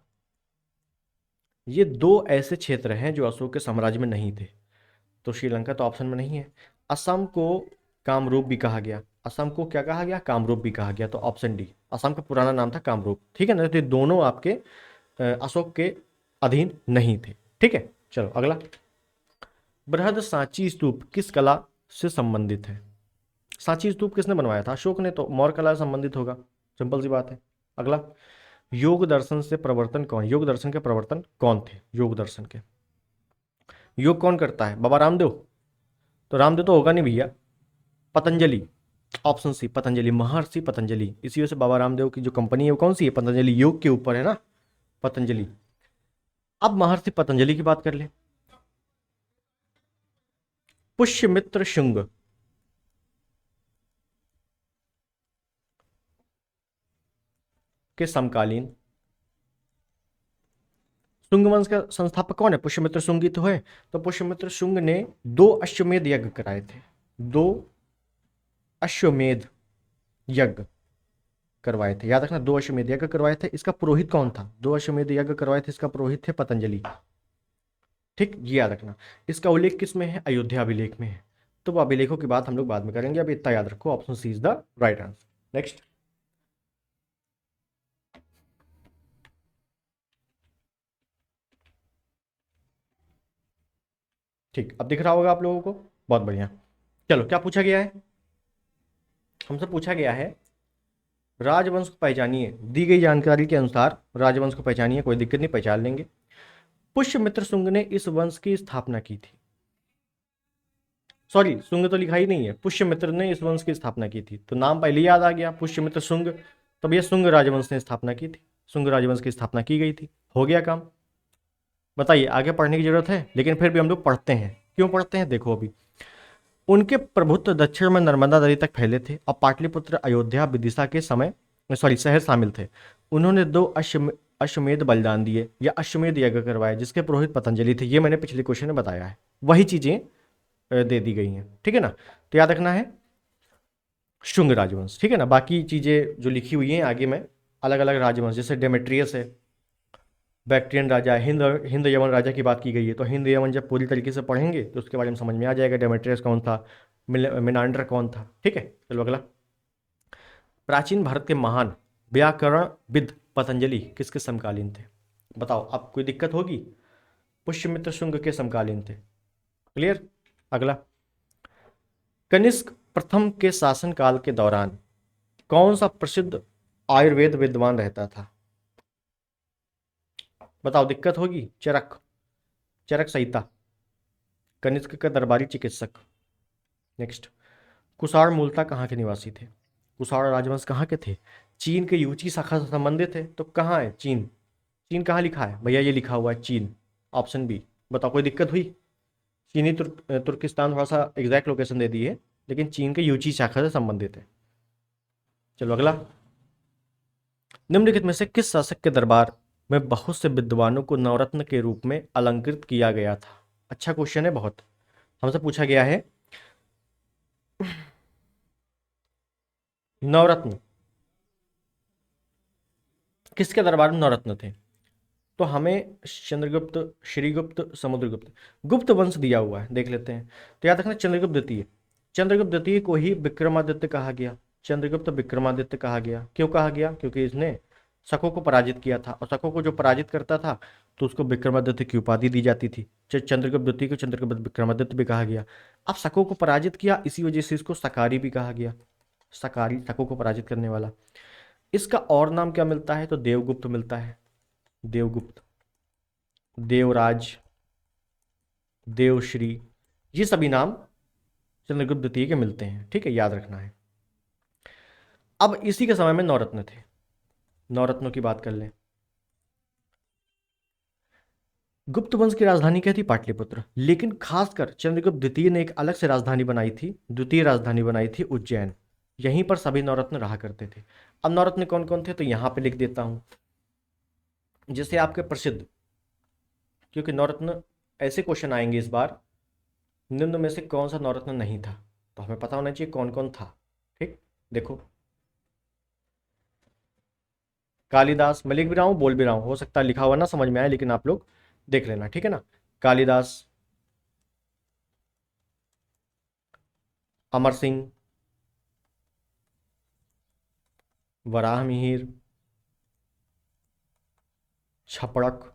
ये 2 ऐसे क्षेत्र हैं जो अशोक के साम्राज्य में नहीं थे। तो श्रीलंका तो ऑप्शन में नहीं है। असम को कामरूप भी कहा गया। असम को क्या कहा गया? कामरूप भी कहा गया। तो ऑप्शन डी, असम का पुराना नाम था कामरूप, ठीक है ना। तो ये दोनों आपके अशोक के अधीन नहीं थे, ठीक है। चलो अगला। बृहद सांची स्तूप किस कला से संबंधित है? सांची स्तूप किसने बनवाया था? अशोक ने, तो मौर्य कला से संबंधित होगा, सिंपल सी बात है। अगला। योग दर्शन से प्रवर्तन कौन? योग दर्शन के प्रवर्तन कौन थे? योग दर्शन के योग कौन करता है? बाबा रामदेव? तो रामदेव तो होगा नहीं भैया, पतंजलि। ऑप्शन सी पतंजलि, महर्षि पतंजलि। इसी वजह से बाबा रामदेव की जो कंपनी है वो कौन सी है? पतंजलि, योग के ऊपर है ना, पतंजलि। अब महर्षि पतंजलि की बात कर ले। पुष्यमित्र शुंग के समकालीन। शुंग वंश का संस्थापक कौन है? पुष्यमित्र शुंग ही तो है। तो पुष्यमित्र शुंग ने 2 अश्वमेध यज्ञ कराए थे। 2 अश्वमेध यज्ञ करवाए थे, याद रखना। 2 अश्वमेध यज्ञ करवाए थे। इसका पुरोहित कौन था? 2 अश्वमेध यज्ञ करवाए थे, इसका पुरोहित थे पतंजलि, ठीक, ये याद रखना। इसका उल्लेख किस में है? अयोध्या अभिलेख में है। तो वो अभिलेखों की बात हम लोग बाद में करेंगे, अब इतना याद रखो, option C is the right answer. Next. ठीक, अब दिख रहा होगा आप लोगों को, बहुत बढ़िया। चलो, क्या पूछा गया है? हमसे पूछा गया है राजवंश को पहचानिए। दी गई जानकारी के अनुसार राजवंश को पहचानिए। कोई दिक्कत नहीं, पहचान लेंगे। पुष्यमित्र शुंग ने इस वंश की स्थापना की थी। सॉरी, शुंग तो लिखा ही नहीं है, पुष्यमित्र ने इस वंश की स्थापना की थी, तो नाम पहले याद आ गया, पुष्यमित्र शुंग, तो भैया शुंग राजवंश ने स्थापना की थी, शुंग राजवंश की स्थापना की गई थी, हो गया काम। बताइए आगे पढ़ने की जरूरत है, लेकिन फिर भी हम लोग पढ़ते हैं। क्यों पढ़ते हैं, देखो अभी। उनके प्रभुत्व दक्षिण में नर्मदा नदी तक फैले थे और पाटलिपुत्र, अयोध्या, विदिशा के समय शहर शामिल थे। उन्होंने 2 अश्वमेध बलिदान दिए या अश्वमेध यज्ञ करवाए, जिसके पुरोहित पतंजलि थे। ये मैंने पिछले क्वेश्चन में बताया है, वही चीजें दे दी गई हैं, ठीक है ना। तो याद रखना है शुंग राजवंश, ठीक है ना। बाकी चीजें जो लिखी हुई हैं आगे में, अलग अलग राजवंश, जैसे डेमेट्रियस है, बैक्ट्रियन राजा, हिंद हिंद यमन राजा की बात की गई है, तो हिंद यमन जब पूरी तरीके से पढ़ेंगे तो उसके बारे में समझ में आ जाएगा, डेमेट्रियस कौन था, मिनांडर कौन था, ठीक है। चलो अगला। प्राचीन भारत के महान व्याकरणविद पतंजलि किसके समकालीन थे। बताओ, अब कोई दिक्कत होगी, पुष्यमित्र शुंग के समकालीन थे, क्लियर। अगला, कनिष्क प्रथम के शासनकाल के दौरान कौन सा प्रसिद्ध आयुर्वेद विद्वान रहता था। बताओ, दिक्कत होगी। चरक, चरक संहिता, कनिष्क का दरबारी चिकित्सक। नेक्स्ट, कुषाण मूलतः कहाँ के निवासी थे। कुषाण राजवंश कहाँ के थे, चीन के यूची शाखा से संबंधित है, तो कहाँ है चीन, चीन कहाँ लिखा है भैया, ये लिखा हुआ है चीन, ऑप्शन बी। बताओ, कोई दिक्कत हुई। चीनी तुर्किस्तान थोड़ा सा एग्जैक्ट लोकेशन दे दी है, लेकिन चीन के यूची शाखा से संबंधित है। चलो अगला, निम्नलिखित में से किस शासक के दरबार में बहुत से विद्वानों को नवरत्न के रूप में अलंकृत किया गया था। अच्छा क्वेश्चन है, बहुत हमसे पूछा गया है। नवरत्न किसके दरबार में नवरत्न थे, तो हमें चंद्रगुप्त, श्रीगुप्त, समुद्रगुप्त, गुप्त वंश दिया हुआ है, देख लेते हैं। तो याद रखना चंद्रगुप्त द्वितीय, चंद्रगुप्त द्वितीय को ही विक्रमादित्य कहा गया, चंद्रगुप्त विक्रमादित्य कहा गया। क्यों कहा गया, क्योंकि इसने शकों को पराजित किया था, और शकों को जो पराजित करता था तो उसको विक्रमादित्य की उपाधि दी जाती थी। चंद्रगुप्त द्वितीय को चंद्रगुप्त विक्रमादित्य भी कहा गया। अब शकों को पराजित किया, इसी वजह से इसको सकारी भी कहा गया, सकारी, शकों को पराजित करने वाला। इसका और नाम क्या मिलता है, तो देवगुप्त मिलता है, देवगुप्त, देवराज, देवश्री, ये सभी नाम चंद्रगुप्त द्वितीय के मिलते हैं, ठीक है, याद रखना है। अब इसी के समय में नवरत्न थे, नवरत्नों की बात कर लें। गुप्त वंश की राजधानी क्या थी, पाटलिपुत्र, लेकिन खासकर चंद्रगुप्त द्वितीय ने एक अलग से राजधानी बनाई थी, द्वितीय राजधानी बनाई थी उज्जैन, यहीं पर सभी नवरत्न रहा करते थे। अब नवरत्न कौन कौन थे, तो यहां पे लिख देता हूं, जैसे आपके प्रसिद्ध, क्योंकि नवरत्न ऐसे क्वेश्चन आएंगे इस बार, निम्न में से कौन सा नवरत्न नहीं था, तो हमें पता होना चाहिए कौन कौन था, ठीक। देखो, कालिदास, मैं लिख भी रहा हूँ बोल भी रहा हूँ, हो सकता है लिखा हुआ ना समझ में आए, लेकिन आप लोग देख लेना, ठीक है ना। कालिदास, अमर सिंह, वराह मिहिर, छपड़क,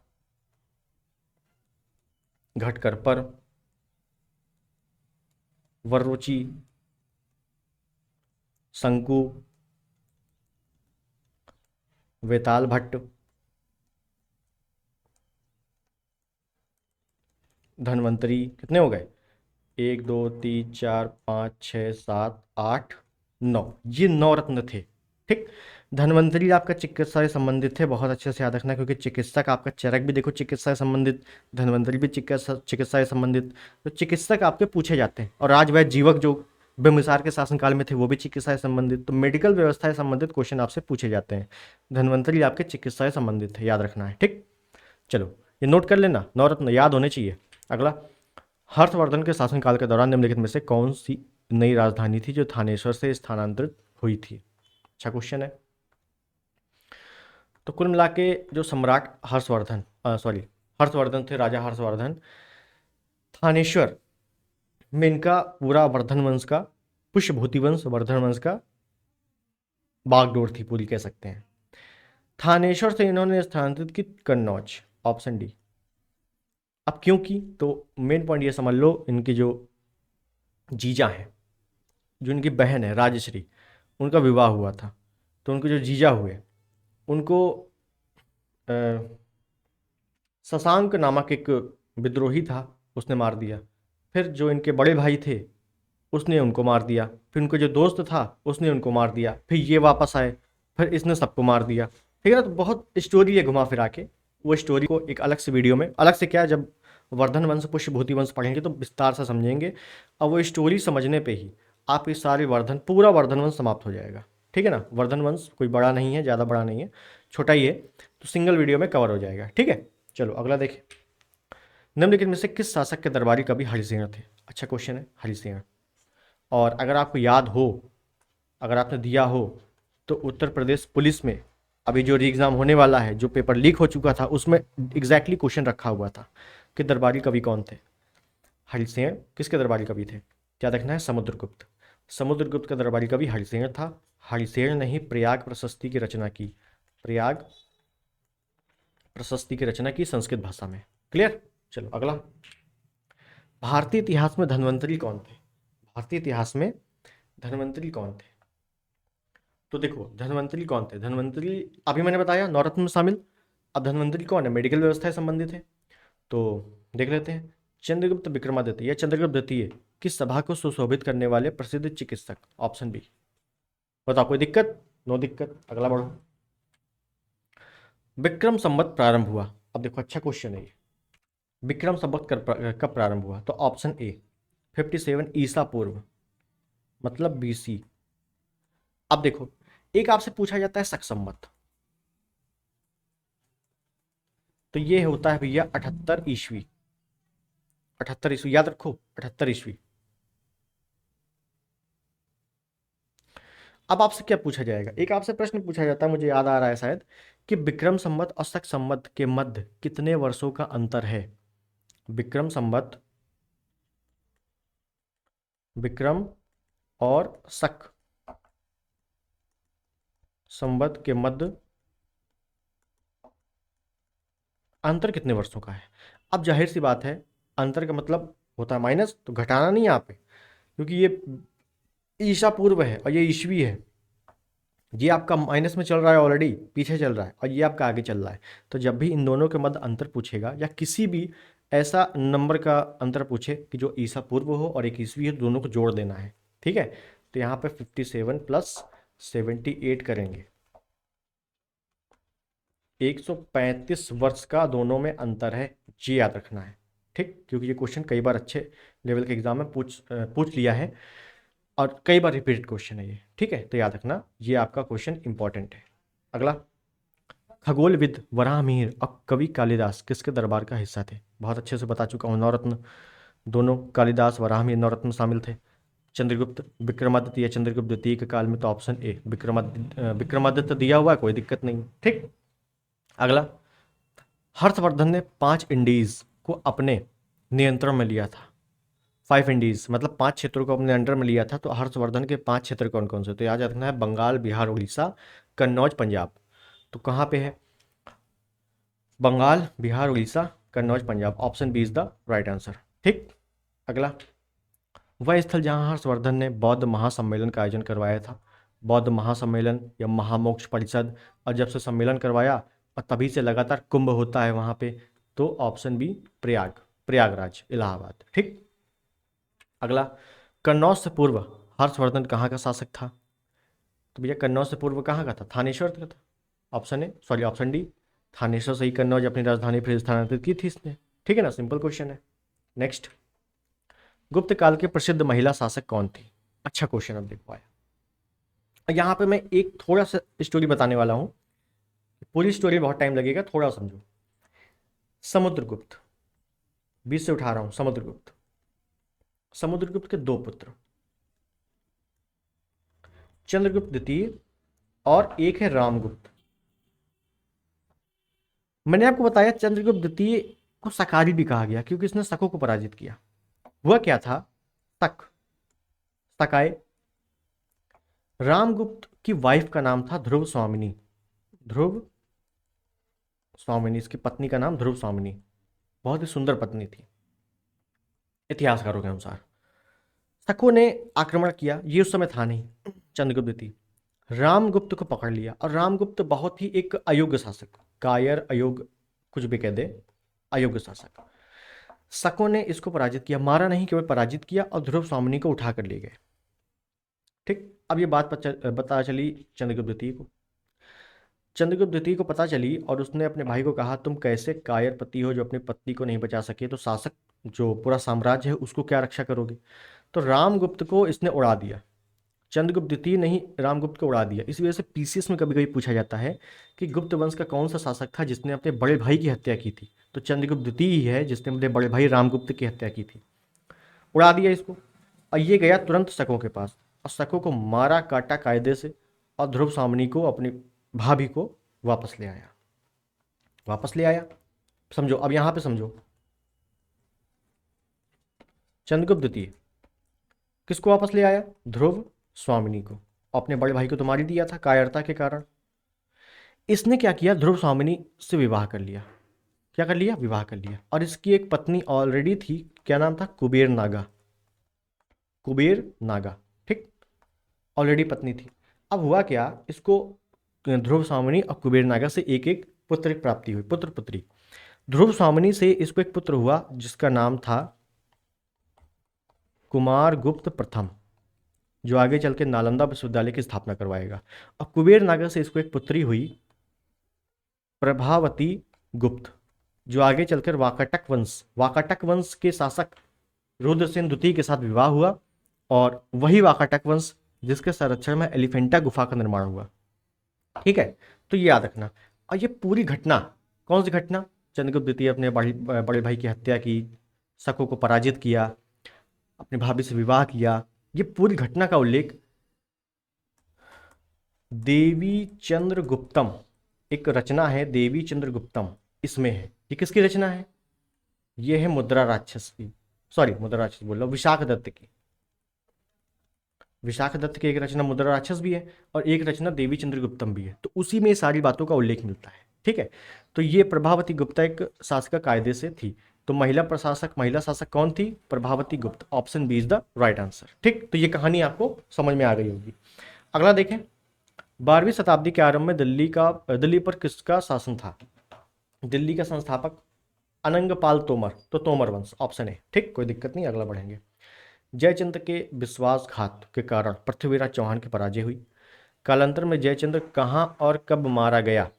घटकरपर, वर्रोची, शंकु, वेताल भट्ट, धन्वंतरी, कितने हो गए, 1 2 3 4 5 6 7 8 9, ये नौ रत्न थे, ठीक। धन्वंतरी आपका चिकित्सा से संबंधित है, बहुत अच्छे से याद रखना, क्योंकि चिकित्सक आपका चरक भी देखो चिकित्सा से संबंधित, धन्वंतरी भी चिकित्सा से संबंधित, तो चिकित्सक आपके पूछे जाते हैं। और राजवैद्य जीवक जो बिंबिसार के शासनकाल में थे वो भी चिकित्सा से संबंधित, तो मेडिकल व्यवस्था से संबंधित क्वेश्चन आपसे पूछे जाते हैं। धन्वंतरी आपके चिकित्सा से संबंधित है, याद रखना है, ठीक। चलो ये नोट कर लेना, नवरत्न याद होने चाहिए। अगला, हर्षवर्धन के शासनकाल के दौरान निम्नलिखित में से कौन सी नई राजधानी थी जो थानेश्वर से स्थानांतरित हुई थी। अच्छा क्वेश्चन है। तो कुल मिला के जो सम्राट हर्षवर्धन, हर्षवर्धन थे, राजा हर्षवर्धन, थानेश्वर में इनका पूरा वर्धन वंश का, पुष्यभूति वंश, वर्धन वंश का बागडोर थी पूरी, कह सकते हैं। थानेश्वर से इन्होंने स्थानांतरित की कन्नौज, ऑप्शन डी। अब क्यों की, तो मेन पॉइंट ये समझ लो, इनकी जो जीजा है, जो इनकी बहन है राजश्री, उनका विवाह हुआ था, तो उनके जो जीजा हुए उनको शशांक नामक एक विद्रोही था, उसने मार दिया। फिर जो इनके बड़े भाई थे उसने उनको मार दिया। फिर उनका जो दोस्त था उसने उनको मार दिया। फिर ये वापस आए, फिर इसने सबको मार दिया। ठीक है ना। तो बहुत स्टोरी है घुमा फिरा के। वो स्टोरी को एक अलग से वीडियो में, अलग से क्या, जब वर्धन वंश पुष्यभूति वंश पढ़ेंगे तो विस्तार से समझेंगे। और वो स्टोरी समझने पे ही आपकी सारी वर्धन, पूरा वर्धन वंश समाप्त हो जाएगा। ठीक है ना। वर्धन वंश कोई बड़ा नहीं है, ज़्यादा बड़ा नहीं है, छोटा ही है, तो सिंगल वीडियो में कवर हो जाएगा। ठीक है। चलो अगला देखें। निम्नलिखित में से किस शासक के दरबारी कवि हरिसेन थे? अच्छा क्वेश्चन है, हरिसेन। और अगर आपको याद हो, अगर आपने दिया हो, तो उत्तर प्रदेश पुलिस में अभी जो री एग्ज़ाम होने वाला है, जो पेपर लीक हो चुका था, उसमें एग्जैक्टली क्वेश्चन रखा हुआ था कि दरबारी कवि कौन थे। हरिसेन किसके दरबारी कवि थे? क्या देखना है? समुद्रगुप्त। समुद्रगुप्त का दरबारी कवि हरिसेन था। हरिसेन ने ही प्रयाग प्रशस्ति की रचना की। प्रयाग प्रशस्ति की रचना की संस्कृत भाषा में। क्लियर। चलो अगला। भारतीय इतिहास में धन्वंतरी कौन थे? भारतीय इतिहास में धन्वंतरी कौन थे? तो देखो, धन्वंतरी कौन थे? धन्वंतरी अभी मैंने बताया नवरत्न में शामिल। अब धन्वंतरी कौन है? मेडिकल व्यवस्था से संबंधित है। तो देख लेते हैं। चंद्रगुप्त विक्रमादित्य या चंद्रगुप्त द्वितीय किस सभा को सुशोभित करने वाले प्रसिद्ध चिकित्सक? Option B. बताओ, कोई दिक्कत? नो दिक्कत। अगला बढ़ो। विक्रम संवत प्रारंभ हुआ। अब देखो, अच्छा क्वेश्चन है ये। विक्रम संवत कब प्रारंभ हुआ? तो ऑप्शन ए 57 ईसा पूर्व, मतलब बीसी। अब देखो, एक आपसे पूछा जाता है शक संवत, तो ये होता है भैया 78 ईस्वी। 78 ईस्वी याद रखो, 78 ईस्वी। अब आपसे क्या पूछा जाएगा? एक आपसे प्रश्न पूछा जाता है, मुझे याद आ रहा है शायद, कि विक्रम संवत और शक संवत के मध्य कितने वर्षों का अंतर है? विक्रम संवत, विक्रम और शक संवत के मध्य अंतर कितने वर्षों का है? अब जाहिर सी बात है, अंतर का मतलब होता है माइनस, तो घटाना नहीं है यहाँ पे, क्योंकि ये ईसा पूर्व है और ये ईस्वी है। ये आपका माइनस में चल रहा है, ऑलरेडी पीछे चल रहा है, और ये आपका आगे चल रहा है। तो जब भी इन दोनों के मध्य अंतर पूछेगा, या किसी भी ऐसा नंबर का अंतर पूछे कि जो ईसा पूर्व हो और एक ईस्वी हो, तो दोनों को जोड़ देना है। ठीक है। तो यहाँ पे 57 प्लस 78 करेंगे, 135 वर्ष का दोनों में अंतर है। जी याद रखना है। ठीक, क्योंकि ये क्वेश्चन कई बार अच्छे लेवल के एग्जाम में पूछ लिया है, और कई बार रिपीटेड क्वेश्चन है ये। ठीक है, तो याद रखना, ये आपका क्वेश्चन इंपॉर्टेंट है। अगला। खगोलविद वराहमिहिर और कवि कालिदास किसके दरबार का हिस्सा थे? बहुत अच्छे से बता चुका हूँ, नवरत्न दोनों, कालिदास वराहमिहिर नवरत्न शामिल थे। चंद्रगुप्त विक्रमादित्य या चंद्रगुप्त द्वितीय के काल में, तो ऑप्शन ए विक्रमादित्य दिया हुआ है, कोई दिक्कत नहीं। ठीक। अगला। हर्षवर्धन ने 5 इंडीज को अपने नियंत्रण में लिया था। 5 इंडीज मतलब 5 क्षेत्रों को अपने अंडर में लिया था। तो हर्षवर्धन के 5 क्षेत्र कौन कौन से? तो याद रखना है, बंगाल, बिहार, उड़ीसा, कन्नौज, पंजाब। तो कहाँ पे है? Bengal, Bihar, Orissa, Kannauj, Punjab. Option B is the right answer. ठीक। अगला। वह स्थल जहाँ हर्षवर्धन ने बौद्ध महासम्मेलन का आयोजन करवाया था। बौद्ध महासम्मेलन या महामोक्ष परिषद, और जब से सम्मेलन करवाया और तभी से लगातार कुंभ होता है वहाँ पे, तो ऑप्शन बी प्रयाग, प्रयागराज, इलाहाबाद। ठीक। अगला। कन्नौज से पूर्व हर्षवर्धन कहाँ का शासक था? तो भैया कन्नौज से पूर्व कहाँ का था? थानेश्वर का था। Option A, sorry option D, Thaneshwar से ही कन्नौज अपनी राजधानी फिर स्थानांतरित की थी इसने। ठीक है ना, सिंपल क्वेश्चन है। नेक्स्ट। गुप्त काल के प्रसिद्ध महिला शासक कौन थी? अच्छा क्वेश्चन, अब देखो आया। यहाँ पे मैं एक थोड़ा सा स्टोरी बताने वाला हूँ, पूरी स्टोरी बहुत टाइम लगेगा, थोड़ा समझो। समुद्रगुप्त, बीच से उठा रहा हूँ, समुद्रगुप्त। समुद्रगुप्त के 2 पुत्र, चंद्रगुप्त द्वितीय और एक है रामगुप्त। मैंने आपको बताया चंद्रगुप्त द्वितीय को सकारी भी कहा गया, क्योंकि इसने शकों को पराजित किया। वह क्या था? शक, शकाय। रामगुप्त की वाइफ का नाम था ध्रुव स्वामिनी। ध्रुव स्वामिनी, इसकी पत्नी का नाम ध्रुव स्वामिनी, बहुत ही सुंदर पत्नी थी इतिहासकारों के अनुसार। शकों ने आक्रमण किया, ये उस समय था नहीं, चंद्रगुप्त द्वितीय रामगुप्त को पकड़ लिया। और रामगुप्त बहुत ही एक अयोग्य शासक, कायर, अयोग्य, कुछ भी कह दे, अयोग्य शासक। शकों ने इसको पराजित किया, मारा नहीं केवल पराजित किया, और ध्रुव स्वामिनी को उठा कर ले गए। ठीक, अब ये बात पता चली चंद्रगुप्त द्वितीय को। चंद्रगुप्त द्वितीय को पता चली और उसने अपने भाई को कहा, तुम कैसे कायर पति हो जो अपनी पत्नी को नहीं बचा सके, तो शासक जो पूरा साम्राज्य है उसको क्या रक्षा करोगे। तो रामगुप्त को इसने उड़ा दिया, चंद्रगुप्त द्वितीय ने ही रामगुप्त को उड़ा दिया। इस वजह से पीसीएस में कभी कभी पूछा जाता है कि गुप्त वंश का कौन सा शासक था जिसने अपने बड़े भाई की हत्या की थी, तो चंद्रगुप्त द्वितीय ही है जिसने अपने बड़े भाई रामगुप्त की हत्या की थी। उड़ा दिया इसको, और ये गया तुरंत शकों के पास, और शकों को मारा काटा कायदे से, और ध्रुव सामनी को, अपनी भाभी को वापस ले आया। वापस ले आया, समझो अब यहां पे समझो, चंद्रगुप्त द्वितीय किसको वापस ले आया, ध्रुव स्वामिनी को। अपने बड़े भाई को तो मार ही दिया था कायरता के कारण। इसने क्या किया, ध्रुव स्वामिनी से विवाह कर लिया। क्या कर लिया, विवाह कर लिया। और इसकी एक पत्नी ऑलरेडी थी, क्या नाम था, कुबेर नागा। कुबेर नागा, ठीक, ऑलरेडी पत्नी थी। अब हुआ क्या, इसको ध्रुव स्वामिनी और कुबेर नागा से एक एक पुत्र की प्राप्ति हुई, पुत्र पुत्री। ध्रुव स्वामिनी से इसको एक पुत्र हुआ जिसका नाम था कुमार गुप्त प्रथम, जो आगे चल के नालंदा विश्वविद्यालय की स्थापना करवाएगा। और कुबेर नागा से इसको एक पुत्री हुई प्रभावती गुप्त, जो आगे चलकर वाकाटक वंश के शासक रुद्रसेन द्वितीय के साथ विवाह हुआ, और वही वाकाटक वंश जिसके संरक्षण में एलिफेंटा गुफा का निर्माण हुआ। ठीक है, तो ये याद रखना। और ये पूरी घटना, कौन सी घटना, चंद्रगुप्त द्वितीय अपने बड़े भाई की हत्या की, शकों को पराजित किया, अपनी भाभी से विवाह किया, ये पूरी घटना का उल्लेख देवी चंद्रगुप्तम, एक रचना है देवी चंद्रगुप्तम, इसमें है। ये किसकी रचना है, ये है मुद्रा राक्षस की, सॉरी मुद्रा राक्षस बोल रहा हूं, विशाख दत्त की। विशाख दत्त की एक रचना मुद्रा राक्षस भी है, और एक रचना देवी चंद्रगुप्तम भी है, तो उसी में सारी बातों का उल्लेख मिलता है। ठीक है, तो ये प्रभावती गुप्ता एक शासक कायदे से थी। तो महिला शासक कौन थी, Prabhavati Gupta. Option B is the right answer. ठीक, तो ये कहानी आपको समझ में आ गई होगी। अगला देखें, 12वीं शताब्दी के आरंभ में दिल्ली पर किसका शासन था। दिल्ली का संस्थापक अनंगपाल तोमर, तो तोमर वंश, ऑप्शन ए। ठीक, कोई दिक्कत नहीं, अगला बढ़ेंगे। जयचंद के विश्वासघात के कारण पृथ्वीराज चौहान की पराजय हुई। कालांतर में जयचंद्र कहां और कब मारा गया।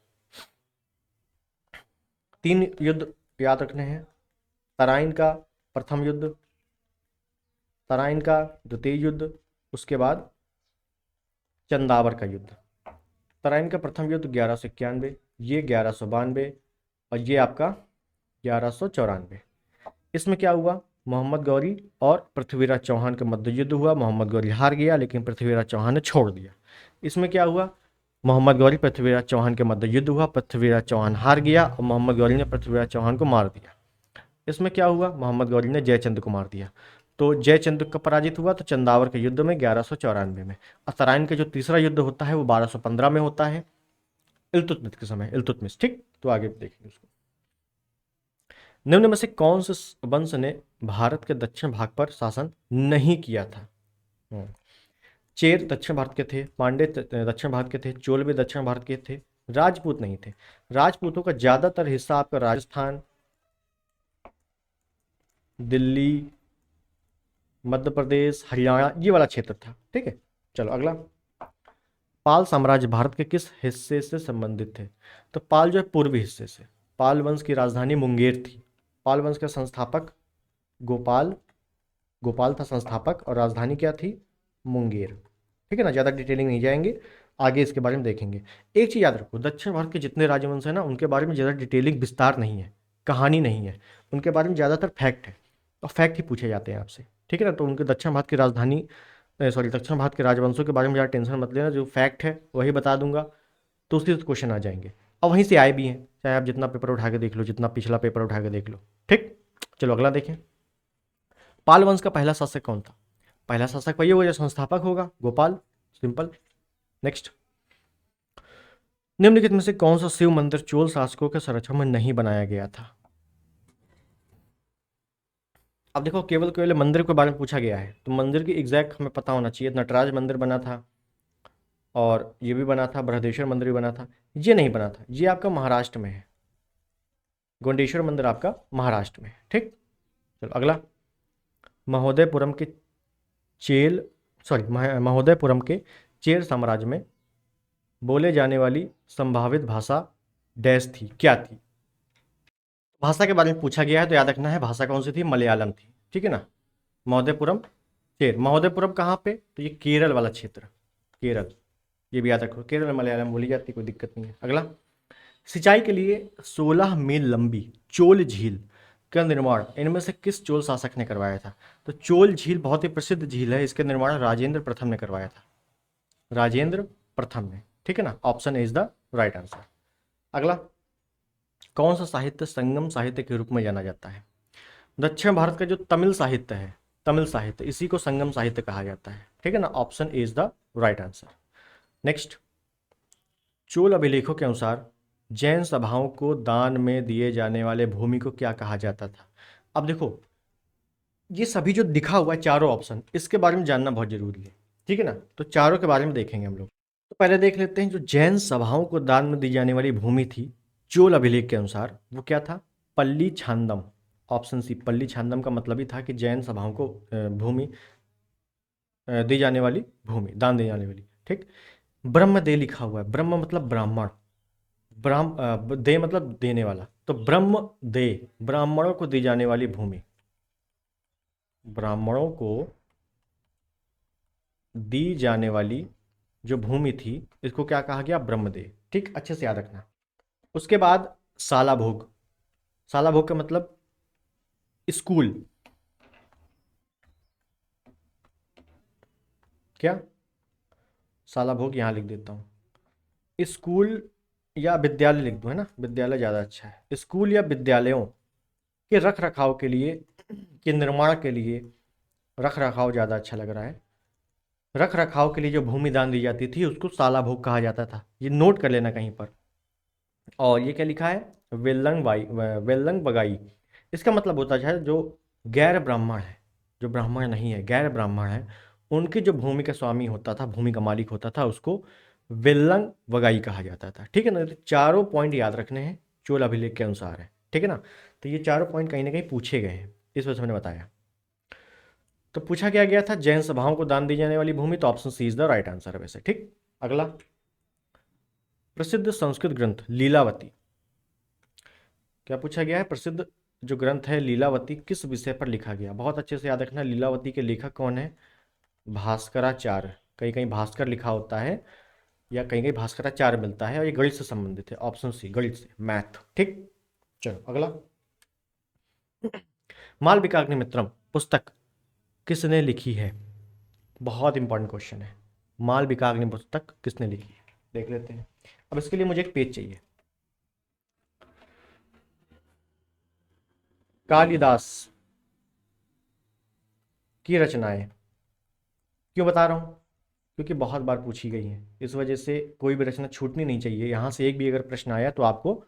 3 युद्ध याद रखने हैं, तराइन का प्रथम युद्ध, तराइन का द्वितीय युद्ध, उसके बाद चंदावर का युद्ध। तराइन का प्रथम युद्ध 1191, ये 1192, और ये आपका 1194। इसमें क्या हुआ, मोहम्मद गौरी और पृथ्वीराज चौहान के मध्य युद्ध हुआ। मोहम्मद गौरी हार गया, लेकिन पृथ्वीराज चौहान ने छोड़ दिया। इसमें क्या हुआ, मोहम्मद गौरी पृथ्वीराज चौहान के मध्य युद्ध हुआ, पृथ्वीराज चौहान हार गया, और मोहम्मद गौरी ने पृथ्वीराज चौहान को मार दिया। इसमें क्या हुआ, मोहम्मद गौरी ने जयचंद को मार दिया, तो जयचंद का पराजित हुआ, तो चंदावर के युद्ध में 1194 में। और तराइन का जो तीसरा युद्ध होता है वो 1215 में होता है, इल्तुतमिश के समय, इल्तुतमिश। ठीक, तो आगे देखेंगे उसको। निम्न में से कौन से वंश ने भारत के दक्षिण भाग पर शासन नहीं किया था। चेर दक्षिण भारत के थे, पांडे दक्षिण भारत के थे, चोल भी दक्षिण भारत के थे, राजपूत नहीं थे। राजपूतों का ज्यादातर हिस्सा आपका राजस्थान, दिल्ली, मध्य प्रदेश, हरियाणा, ये वाला क्षेत्र था। ठीक है, चलो अगला। पाल साम्राज्य भारत के किस हिस्से से संबंधित थे। तो पाल जो है पूर्वी हिस्से से। पाल वंश की राजधानी मुंगेर थी। पाल वंश का संस्थापक गोपाल था संस्थापक, और राजधानी क्या थी, मुंगेर। ठीक है ना, ज़्यादा डिटेलिंग नहीं जाएंगे, आगे इसके बारे में देखेंगे। एक चीज़ याद रखो, दक्षिण भारत के जितने राजवंश हैं ना, उनके बारे में ज़्यादा डिटेलिंग विस्तार नहीं है, कहानी नहीं है, उनके बारे में ज़्यादातर फैक्ट है, और फैक्ट ही पूछे जाते हैं आपसे। ठीक है ना, तो उनके दक्षिण भारत की राजधानी, दक्षिण भारत के राजवंशों के बारे में ज़्यादा टेंशन मत लेना, जो फैक्ट है वही बता दूंगा, तो उससे क्वेश्चन आ जाएंगे, और वहीं से आए भी हैं, चाहे आप जितना पेपर उठा के देख लो, जितना पिछला पेपर उठा के देख लो। ठीक, चलो अगला देखें। पाल वंश का पहला शासक कौन था। पहला शासक वही होगा जो संस्थापक होगा, गोपाल, सिंपल। नेक्स्ट, निम्नलिखित में से कौन सा शिव मंदिर चोल शासकों के संरक्षण में नहीं बनाया गया था। अब देखो, केवल मंदिर के बारे में पूछा गया है, तो मंदिर की एग्जैक्ट हमें पता होना चाहिए। नटराज मंदिर बना था, और ये भी बना था, बृहदेश्वर मंदिर भी बना था। ये नहीं बना था, ये आपका महाराष्ट्र में है। गोंडेश्वर मंदिर आपका महाराष्ट्र में। ठीक, चलो अगला। महोदयपुरम के चेल महोदयपुरम के चेर साम्राज्य में बोले जाने वाली संभावित भाषा डैश थी, क्या थी? भाषा के बारे में पूछा गया है तो याद रखना है भाषा कौन सी थी, मलयालम थी। ठीक है ना। महोदयपुरम चेर, महोदयपुरम कहाँ पे, तो ये केरल वाला क्षेत्र, केरल, ये भी याद रखो, केरल में मलयालम बोली जाती है, कोई दिक्कत नहीं है। अगला। सिंचाई के लिए 16 मील लंबी चोल झील का निर्माण इनमें से किस चोल शासक ने करवाया था? तो चोल झील बहुत ही प्रसिद्ध झील है, इसके निर्माण राजेंद्र प्रथम ने करवाया था, राजेंद्र प्रथम ने। ठीक है ना, option A is the right answer. अगला। कौन सा साहित्य संगम साहित्य के रूप में जाना जाता है? दक्षिण भारत का जो तमिल साहित्य है, तमिल साहित्य, इसी को संगम साहित्य कहा जाता है। ठीक है ना, option A is the right answer. Next. Chola अभिलेखों के अनुसार जैन सभाओं को दान में दिए जाने वाले भूमि को क्या कहा जाता था? अब देखो, ये सभी जो दिखा हुआ है चारों ऑप्शन, इसके बारे में जानना बहुत जरूरी है। ठीक है ना, तो चारों के बारे में देखेंगे हम लोग। तो पहले देख लेते हैं, जो जैन सभाओं को दान में दी जाने वाली भूमि थी चोल अभिलेख के अनुसार, वो क्या था? पल्ली छांदम। ऑप्शन सी, पल्ली छांदम का मतलब ही था कि जैन सभाओं को भूमि दी जाने वाली भूमि, दान दी जाने वाली। ठीक। ब्रह्म दे लिखा हुआ है, ब्रह्म मतलब ब्राह्मण, दे मतलब देने वाला, तो ब्रह्म दे, ब्राह्मणों को दी जाने वाली भूमि, ब्राह्मणों को दी जाने वाली जो भूमि थी, इसको क्या कहा गया? ब्रह्मदेव। ठीक, अच्छे से याद रखना। उसके बाद साला भोग, साला भोग का मतलब स्कूल, क्या? साला भोग यहां लिख देता हूं, स्कूल या विद्यालय लिख दो, है ना, विद्यालय ज़्यादा अच्छा है। स्कूल या विद्यालयों के रख रखाव के लिए, के निर्माण के लिए, रख रखाव ज़्यादा अच्छा लग रहा है, रख रखाव के लिए जो भूमि दान दी जाती थी उसको साला भोग कहा जाता था, ये नोट कर लेना कहीं पर। और ये क्या लिखा है? वेल्लंग बगाई, इसका मतलब होता है जो गैर ब्राह्मण है, जो ब्राह्मण नहीं है, गैर ब्राह्मण है, उनकी जो भूमि का स्वामी होता था, भूमि का मालिक होता था, उसको वेल्लंग बगाई कहा जाता था। ठीक है ना, तो चारों पॉइंट याद रखने हैं, चोल अभिलेख के अनुसार है। ठीक है ना, तो ये चारों पॉइंट कहीं ना कहीं पूछे गए हैं, इस वजह से मैंने बताया। तो पूछा क्या गया था? जैन सभाओं को दान दी जाने वाली भूमि, तो option C is the right answer है वैसे। ठीक, अगला। प्रसिद्ध संस्कृत ग्रंथ लीलावती, क्या पूछा गया है? प्रसिद्ध जो ग्रंथ है लीलावती किस विषय पर लिखा गया? बहुत अच्छे से याद रखना, लीलावती के लेखक कौन है? भास्कराचार्य, कहीं कहीं भास्कर लिखा होता है या कहीं कहीं भास्कराचार्य मिलता है, और ये गणित से संबंधित है, ऑप्शन सी, गणित से, मैथ। ठीक, चलो अगला। मालविकाग्निमित्रम पुस्तक किसने लिखी है? बहुत इंपॉर्टेंट क्वेश्चन है, मालविकाग्नि पुस्तक किसने लिखी है, देख लेते हैं। अब इसके लिए मुझे एक पेज चाहिए। कालिदास की रचनाएं, क्यों बता रहा हूं? क्योंकि बहुत बार पूछी गई है, इस वजह से कोई भी रचना छूटनी नहीं चाहिए। यहाँ से एक भी अगर प्रश्न आया तो आपको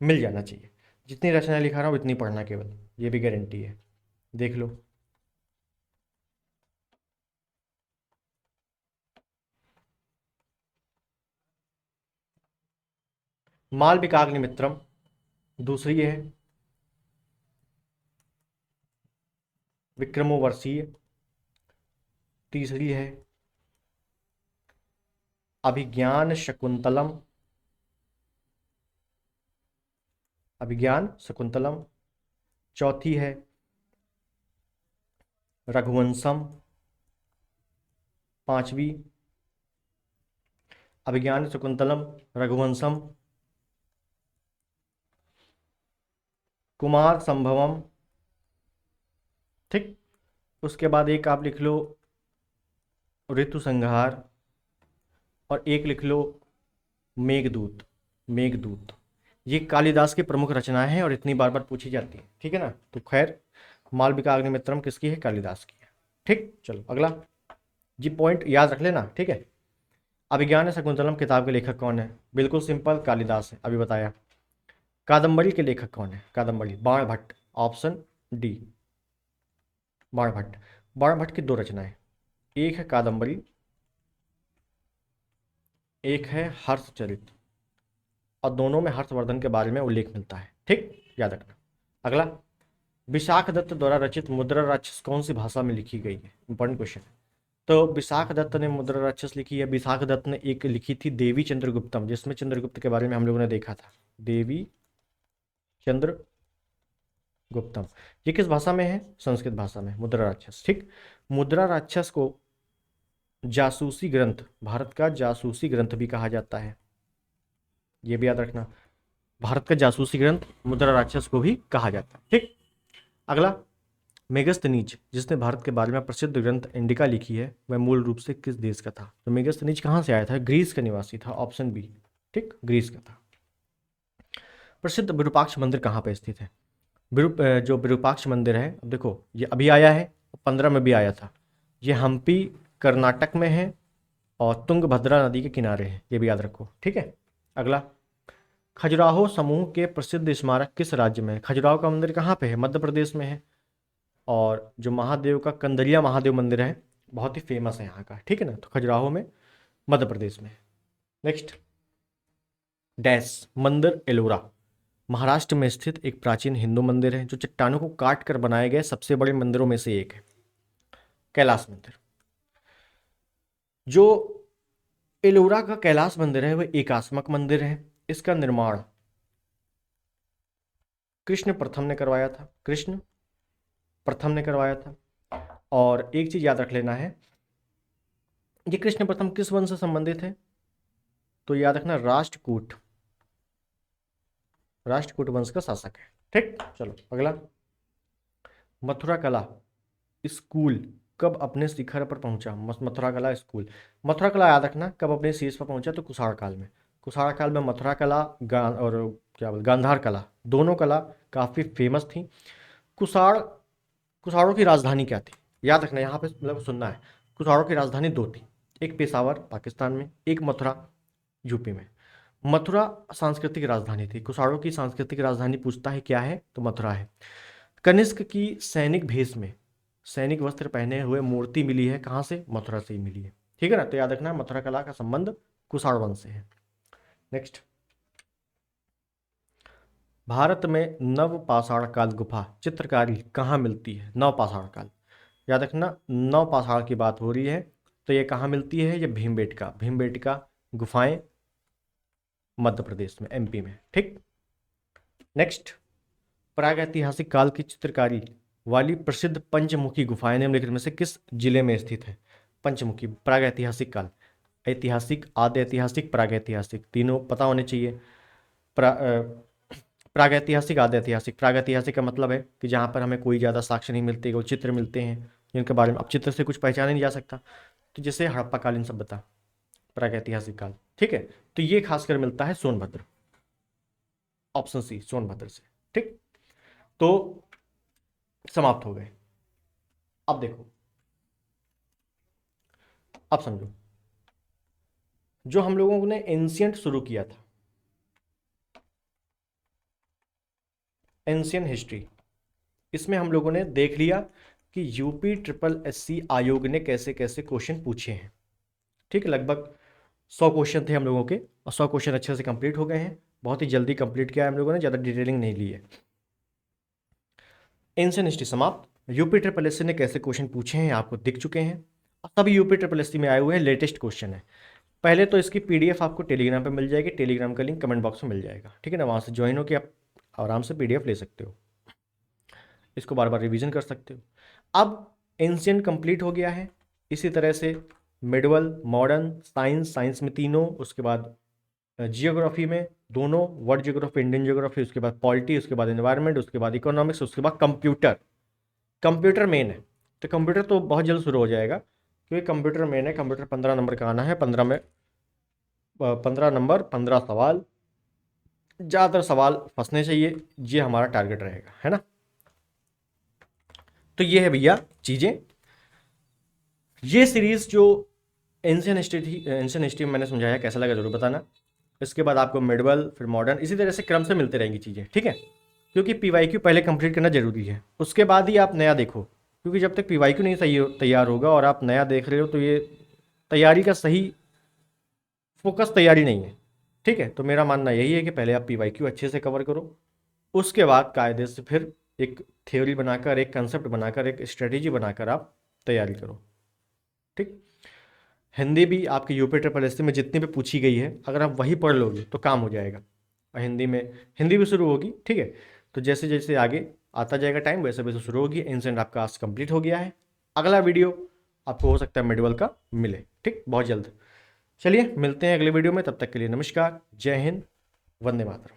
मिल जाना चाहिए। जितनी रचना लिखा रहा हूँ उतनी पढ़ना केवल, ये भी गारंटी है, देख लो। मालविकाग्निमित्रम दूसरी है, विक्रमोर्वशीय तीसरी है, अभिज्ञान शकुंतलम, अभिज्ञान शकुंतलम चौथी है, रघुवंशम पांचवी, अभिज्ञान शकुंतलम, रघुवंशम, कुमार संभवम। ठीक, उसके बाद एक आप लिख लो ऋतु संहार, और एक लिख लो मेघदूत, मेघदूत। ये कालिदास की प्रमुख रचनाएं हैं और इतनी बार बार पूछी जाती है। ठीक है ना, तो खैर मालविकाग्निमित्रम किसकी है? कालिदास की है। ठीक, चलो अगला। जी पॉइंट याद रख लेना, ठीक है। अभिज्ञान शकुंतलम किताब के लेखक कौन है? बिल्कुल सिंपल, कालिदास है, अभी बताया। कादम्बरी के लेखक कौन है? Kadambari Banabhatta, option D, Banabhatta. बाणभट्ट की दो रचनाएं, एक है कादम्बरी, एक है हर्षचरित, और दोनों में हर्षवर्धन के बारे में उल्लेख मिलता है। ठीक, याद रखना। अगला, विशाख दत्त द्वारा रचित मुद्रा राक्षस कौन सी भाषा में लिखी गई है? इंपॉर्टेंट क्वेश्चन है। तो विशाख दत्त ने मुद्रा राक्षस लिखी है। विशाख दत्त ने एक लिखी थी देवी चंद्रगुप्तम, जिसमें चंद्रगुप्त के बारे में हम लोगों ने देखा था, देवी चंद्र गुप्तम। ये किस भाषा में है? संस्कृत भाषा में, मुद्रा राक्षस। ठीक, मुद्रा राक्षस को जासूसी ग्रंथ, भारत का जासूसी ग्रंथ भी कहा जाता है, ये भी याद रखना। भारत का जासूसी ग्रंथ मुद्रा राक्षस को भी कहा जाता है। ठीक, अगला, मेगस्थनीज जिसने भारत के बारे में प्रसिद्ध ग्रंथ इंडिका लिखी है, वह मूल रूप से किस देश का था? तो मेगस्थनीज कहाँ से आया था? ग्रीस का निवासी था, ऑप्शन बी। ठीक, ग्रीस का था। प्रसिद्ध विरूपाक्ष मंदिर कहाँ पर स्थित है? जो विरूपाक्ष मंदिर है, अब देखो ये अभी आया है, 15 में भी आया था। ये हम्पी कर्नाटक में है और तुंगभद्रा नदी के किनारे है, ये भी याद रखो। ठीक है, अगला, खजुराहो समूह के प्रसिद्ध स्मारक किस राज्य में है? खजुराहो का मंदिर कहाँ पे है? मध्य प्रदेश में है। और जो महादेव का कंदलिया महादेव मंदिर है, बहुत ही फेमस है यहाँ का। ठीक है ना, तो खजुराहो में, मध्य प्रदेश में है। नेक्स्ट, डैश मंदिर एलोरा महाराष्ट्र में स्थित एक प्राचीन हिंदू मंदिर है जो चट्टानों को काट कर बनाए गए सबसे बड़े मंदिरों में से एक है, कैलाश मंदिर। जो एलोरा का कैलाश मंदिर है वह एकात्मक मंदिर है। इसका निर्माण कृष्ण प्रथम ने करवाया था, कृष्ण प्रथम ने करवाया था। और एक चीज याद रख लेना है, ये कृष्ण प्रथम किस वंश से संबंधित है? तो याद रखना, राष्ट्रकूट, राष्ट्रकूट वंश का शासक है। ठीक, चलो अगला, मथुरा कला स्कूल कब अपने शिखर पर पहुंचा? मथुरा कला स्कूल, मथुरा कला याद रखना कब अपने शीर्ष पर पहुंचा? तो कुषाण काल में। कुषाण काल में मथुरा कला और क्या बोल गांधार कला, दोनों कला काफ़ी फेमस थी। कुषाणों की राजधानी क्या थी? याद रखना, यहाँ पे मतलब सुनना है, कुषाणों की राजधानी दो थी, एक पेशावर पाकिस्तान में, एक मथुरा यूपी में। मथुरा सांस्कृतिक राजधानी थी, कुषाणों की सांस्कृतिक राजधानी पूछता है क्या है, तो मथुरा है। कनिष्क की सैनिक भेष में सैनिक वस्त्र पहने हुए मूर्ति मिली है, कहाँ से? मथुरा से ही मिली है। ठीक है ना, तो याद रखना मथुरा कला का संबंध कुषाण वंश से है। नेक्स्ट, भारत में नवपाषाण काल गुफा चित्रकारी कहाँ मिलती है? नवपाषाण काल, याद रखना नवपाषाण की बात हो रही है, तो ये कहाँ मिलती है? ये भीमबेटका गुफाएं मध्य प्रदेश में, एमपी में। ठीक, नेक्स्ट, प्रागैतिहासिक काल की चित्रकारी वाली प्रसिद्ध पंचमुखी गुफाएं निम्नलिखित में से किस जिले में स्थित है? पंचमुखी, प्रागैतिहासिक काल, ऐतिहासिक, आद्य ऐतिहासिक, प्रागैतिहासिक, तीनों पता होने चाहिए। प्रागैतिहासिक, आद्य ऐतिहासिक। प्रागैतिहासिक का मतलब है कि जहाँ पर हमें कोई ज़्यादा साक्ष्य नहीं मिलते, केवल चित्र मिलते हैं जिनके बारे में अब चित्र से कुछ पहचाना नहीं जा सकता, तो जैसे हड़प्पाकालीन सभ्यता, प्रागैतिहासिक काल। ठीक है, तो ये खासकर मिलता है सोनभद्र, ऑप्शन सी सोनभद्र से। ठीक, तो समाप्त हो गए। अब देखो, अब समझो, जो हम लोगों ने एंशियंट शुरू किया था, एंशियंट हिस्ट्री, इसमें हम लोगों ने देख लिया कि यूपी ट्रिपल एससी आयोग ने कैसे कैसे क्वेश्चन पूछे हैं। ठीक है, लगभग 100 क्वेश्चन थे हम लोगों के, और 100 क्वेश्चन अच्छे से कंप्लीट हो गए हैं, बहुत ही जल्दी कंप्लीट किया है हम लोगों ने, ज़्यादा डिटेलिंग नहीं ली है। एंशियंट हिस्ट्री समाप्त। यूपी ट्रिपल एससी ने कैसे क्वेश्चन पूछे हैं आपको दिख चुके हैं, सभी यूपी ट्रिपल एससी में आए हुए हैं, लेटेस्ट क्वेश्चन है। पहले तो इसकी पीडीएफ आपको टेलीग्राम पे मिल जाएगी, टेलीग्राम का लिंक कमेंट बॉक्स में मिल जाएगा। ठीक है ना, वहाँ से ज्वाइन होकर आप आराम से पीडीएफ ले सकते हो, इसको बार बार रिवीजन कर सकते हो। अब एंशियंट कंप्लीट हो गया है, इसी तरह से मिडवल, मॉडर्न, साइंस, साइंस में तीनों, उसके बाद जियोग्राफी में दोनों, वर्ल्ड जियोग्राफी, इंडियन जियोग्राफी, उसके बाद पॉलिटी, उसके बाद एनवायरनमेंट, उसके बाद इकोनॉमिक्स, उसके बाद कंप्यूटर। कंप्यूटर मेन है, तो कंप्यूटर तो बहुत जल्द शुरू हो जाएगा, क्योंकि कंप्यूटर मेन है। कंप्यूटर 15 नंबर का आना है, 15 में 15 नंबर, 15 सवाल, ज़्यादातर सवाल फंसने चाहिए, ये हमारा टारगेट रहेगा, है ना। तो ये है भैया चीज़ें, ये सीरीज़ जो एंशियंट हिस्ट्री थी, एंशियंट हिस्ट्री में मैंने समझाया, कैसा लगा जरूर बताना। इसके बाद आपको मिडवल, फिर मॉडर्न, इसी तरह से क्रम से मिलते रहेंगी चीज़ें। ठीक है, क्योंकि पीवाईक्यू पहले कंप्लीट करना जरूरी है, उसके बाद ही आप नया देखो, क्योंकि जब तक पीवाईक्यू नहीं सही तैयार होगा और आप नया देख रहे हो, तो ये तैयारी का सही फोकस तैयारी नहीं है। ठीक है, तो मेरा मानना यही है कि पहले आप पीवाईक्यू अच्छे से कवर करो, उसके बाद कायदे से फिर एक थ्योरी बनाकर, एक कंसेप्ट बनाकर, एक स्ट्रेटेजी बनाकर आप तैयारी करो। ठीक। हिंदी भी आपके यूपी ट्रिपल एस सी में जितनी भी पूछी गई है, अगर आप वही पढ़ लोगे तो काम हो जाएगा। और हिंदी भी शुरू होगी। ठीक है। तो जैसे जैसे आगे आता जाएगा टाइम, वैसे वैसे शुरू होगी। इंसेंट आपका आज कंप्लीट हो गया है। अगला वीडियो आपको हो सकता है मेडिवल का मिले। ठीक, बहुत जल्द। चलिए मिलते हैं अगले वीडियो में, तब तक के लिए नमस्कार, जय हिंद, वंदे मातरम।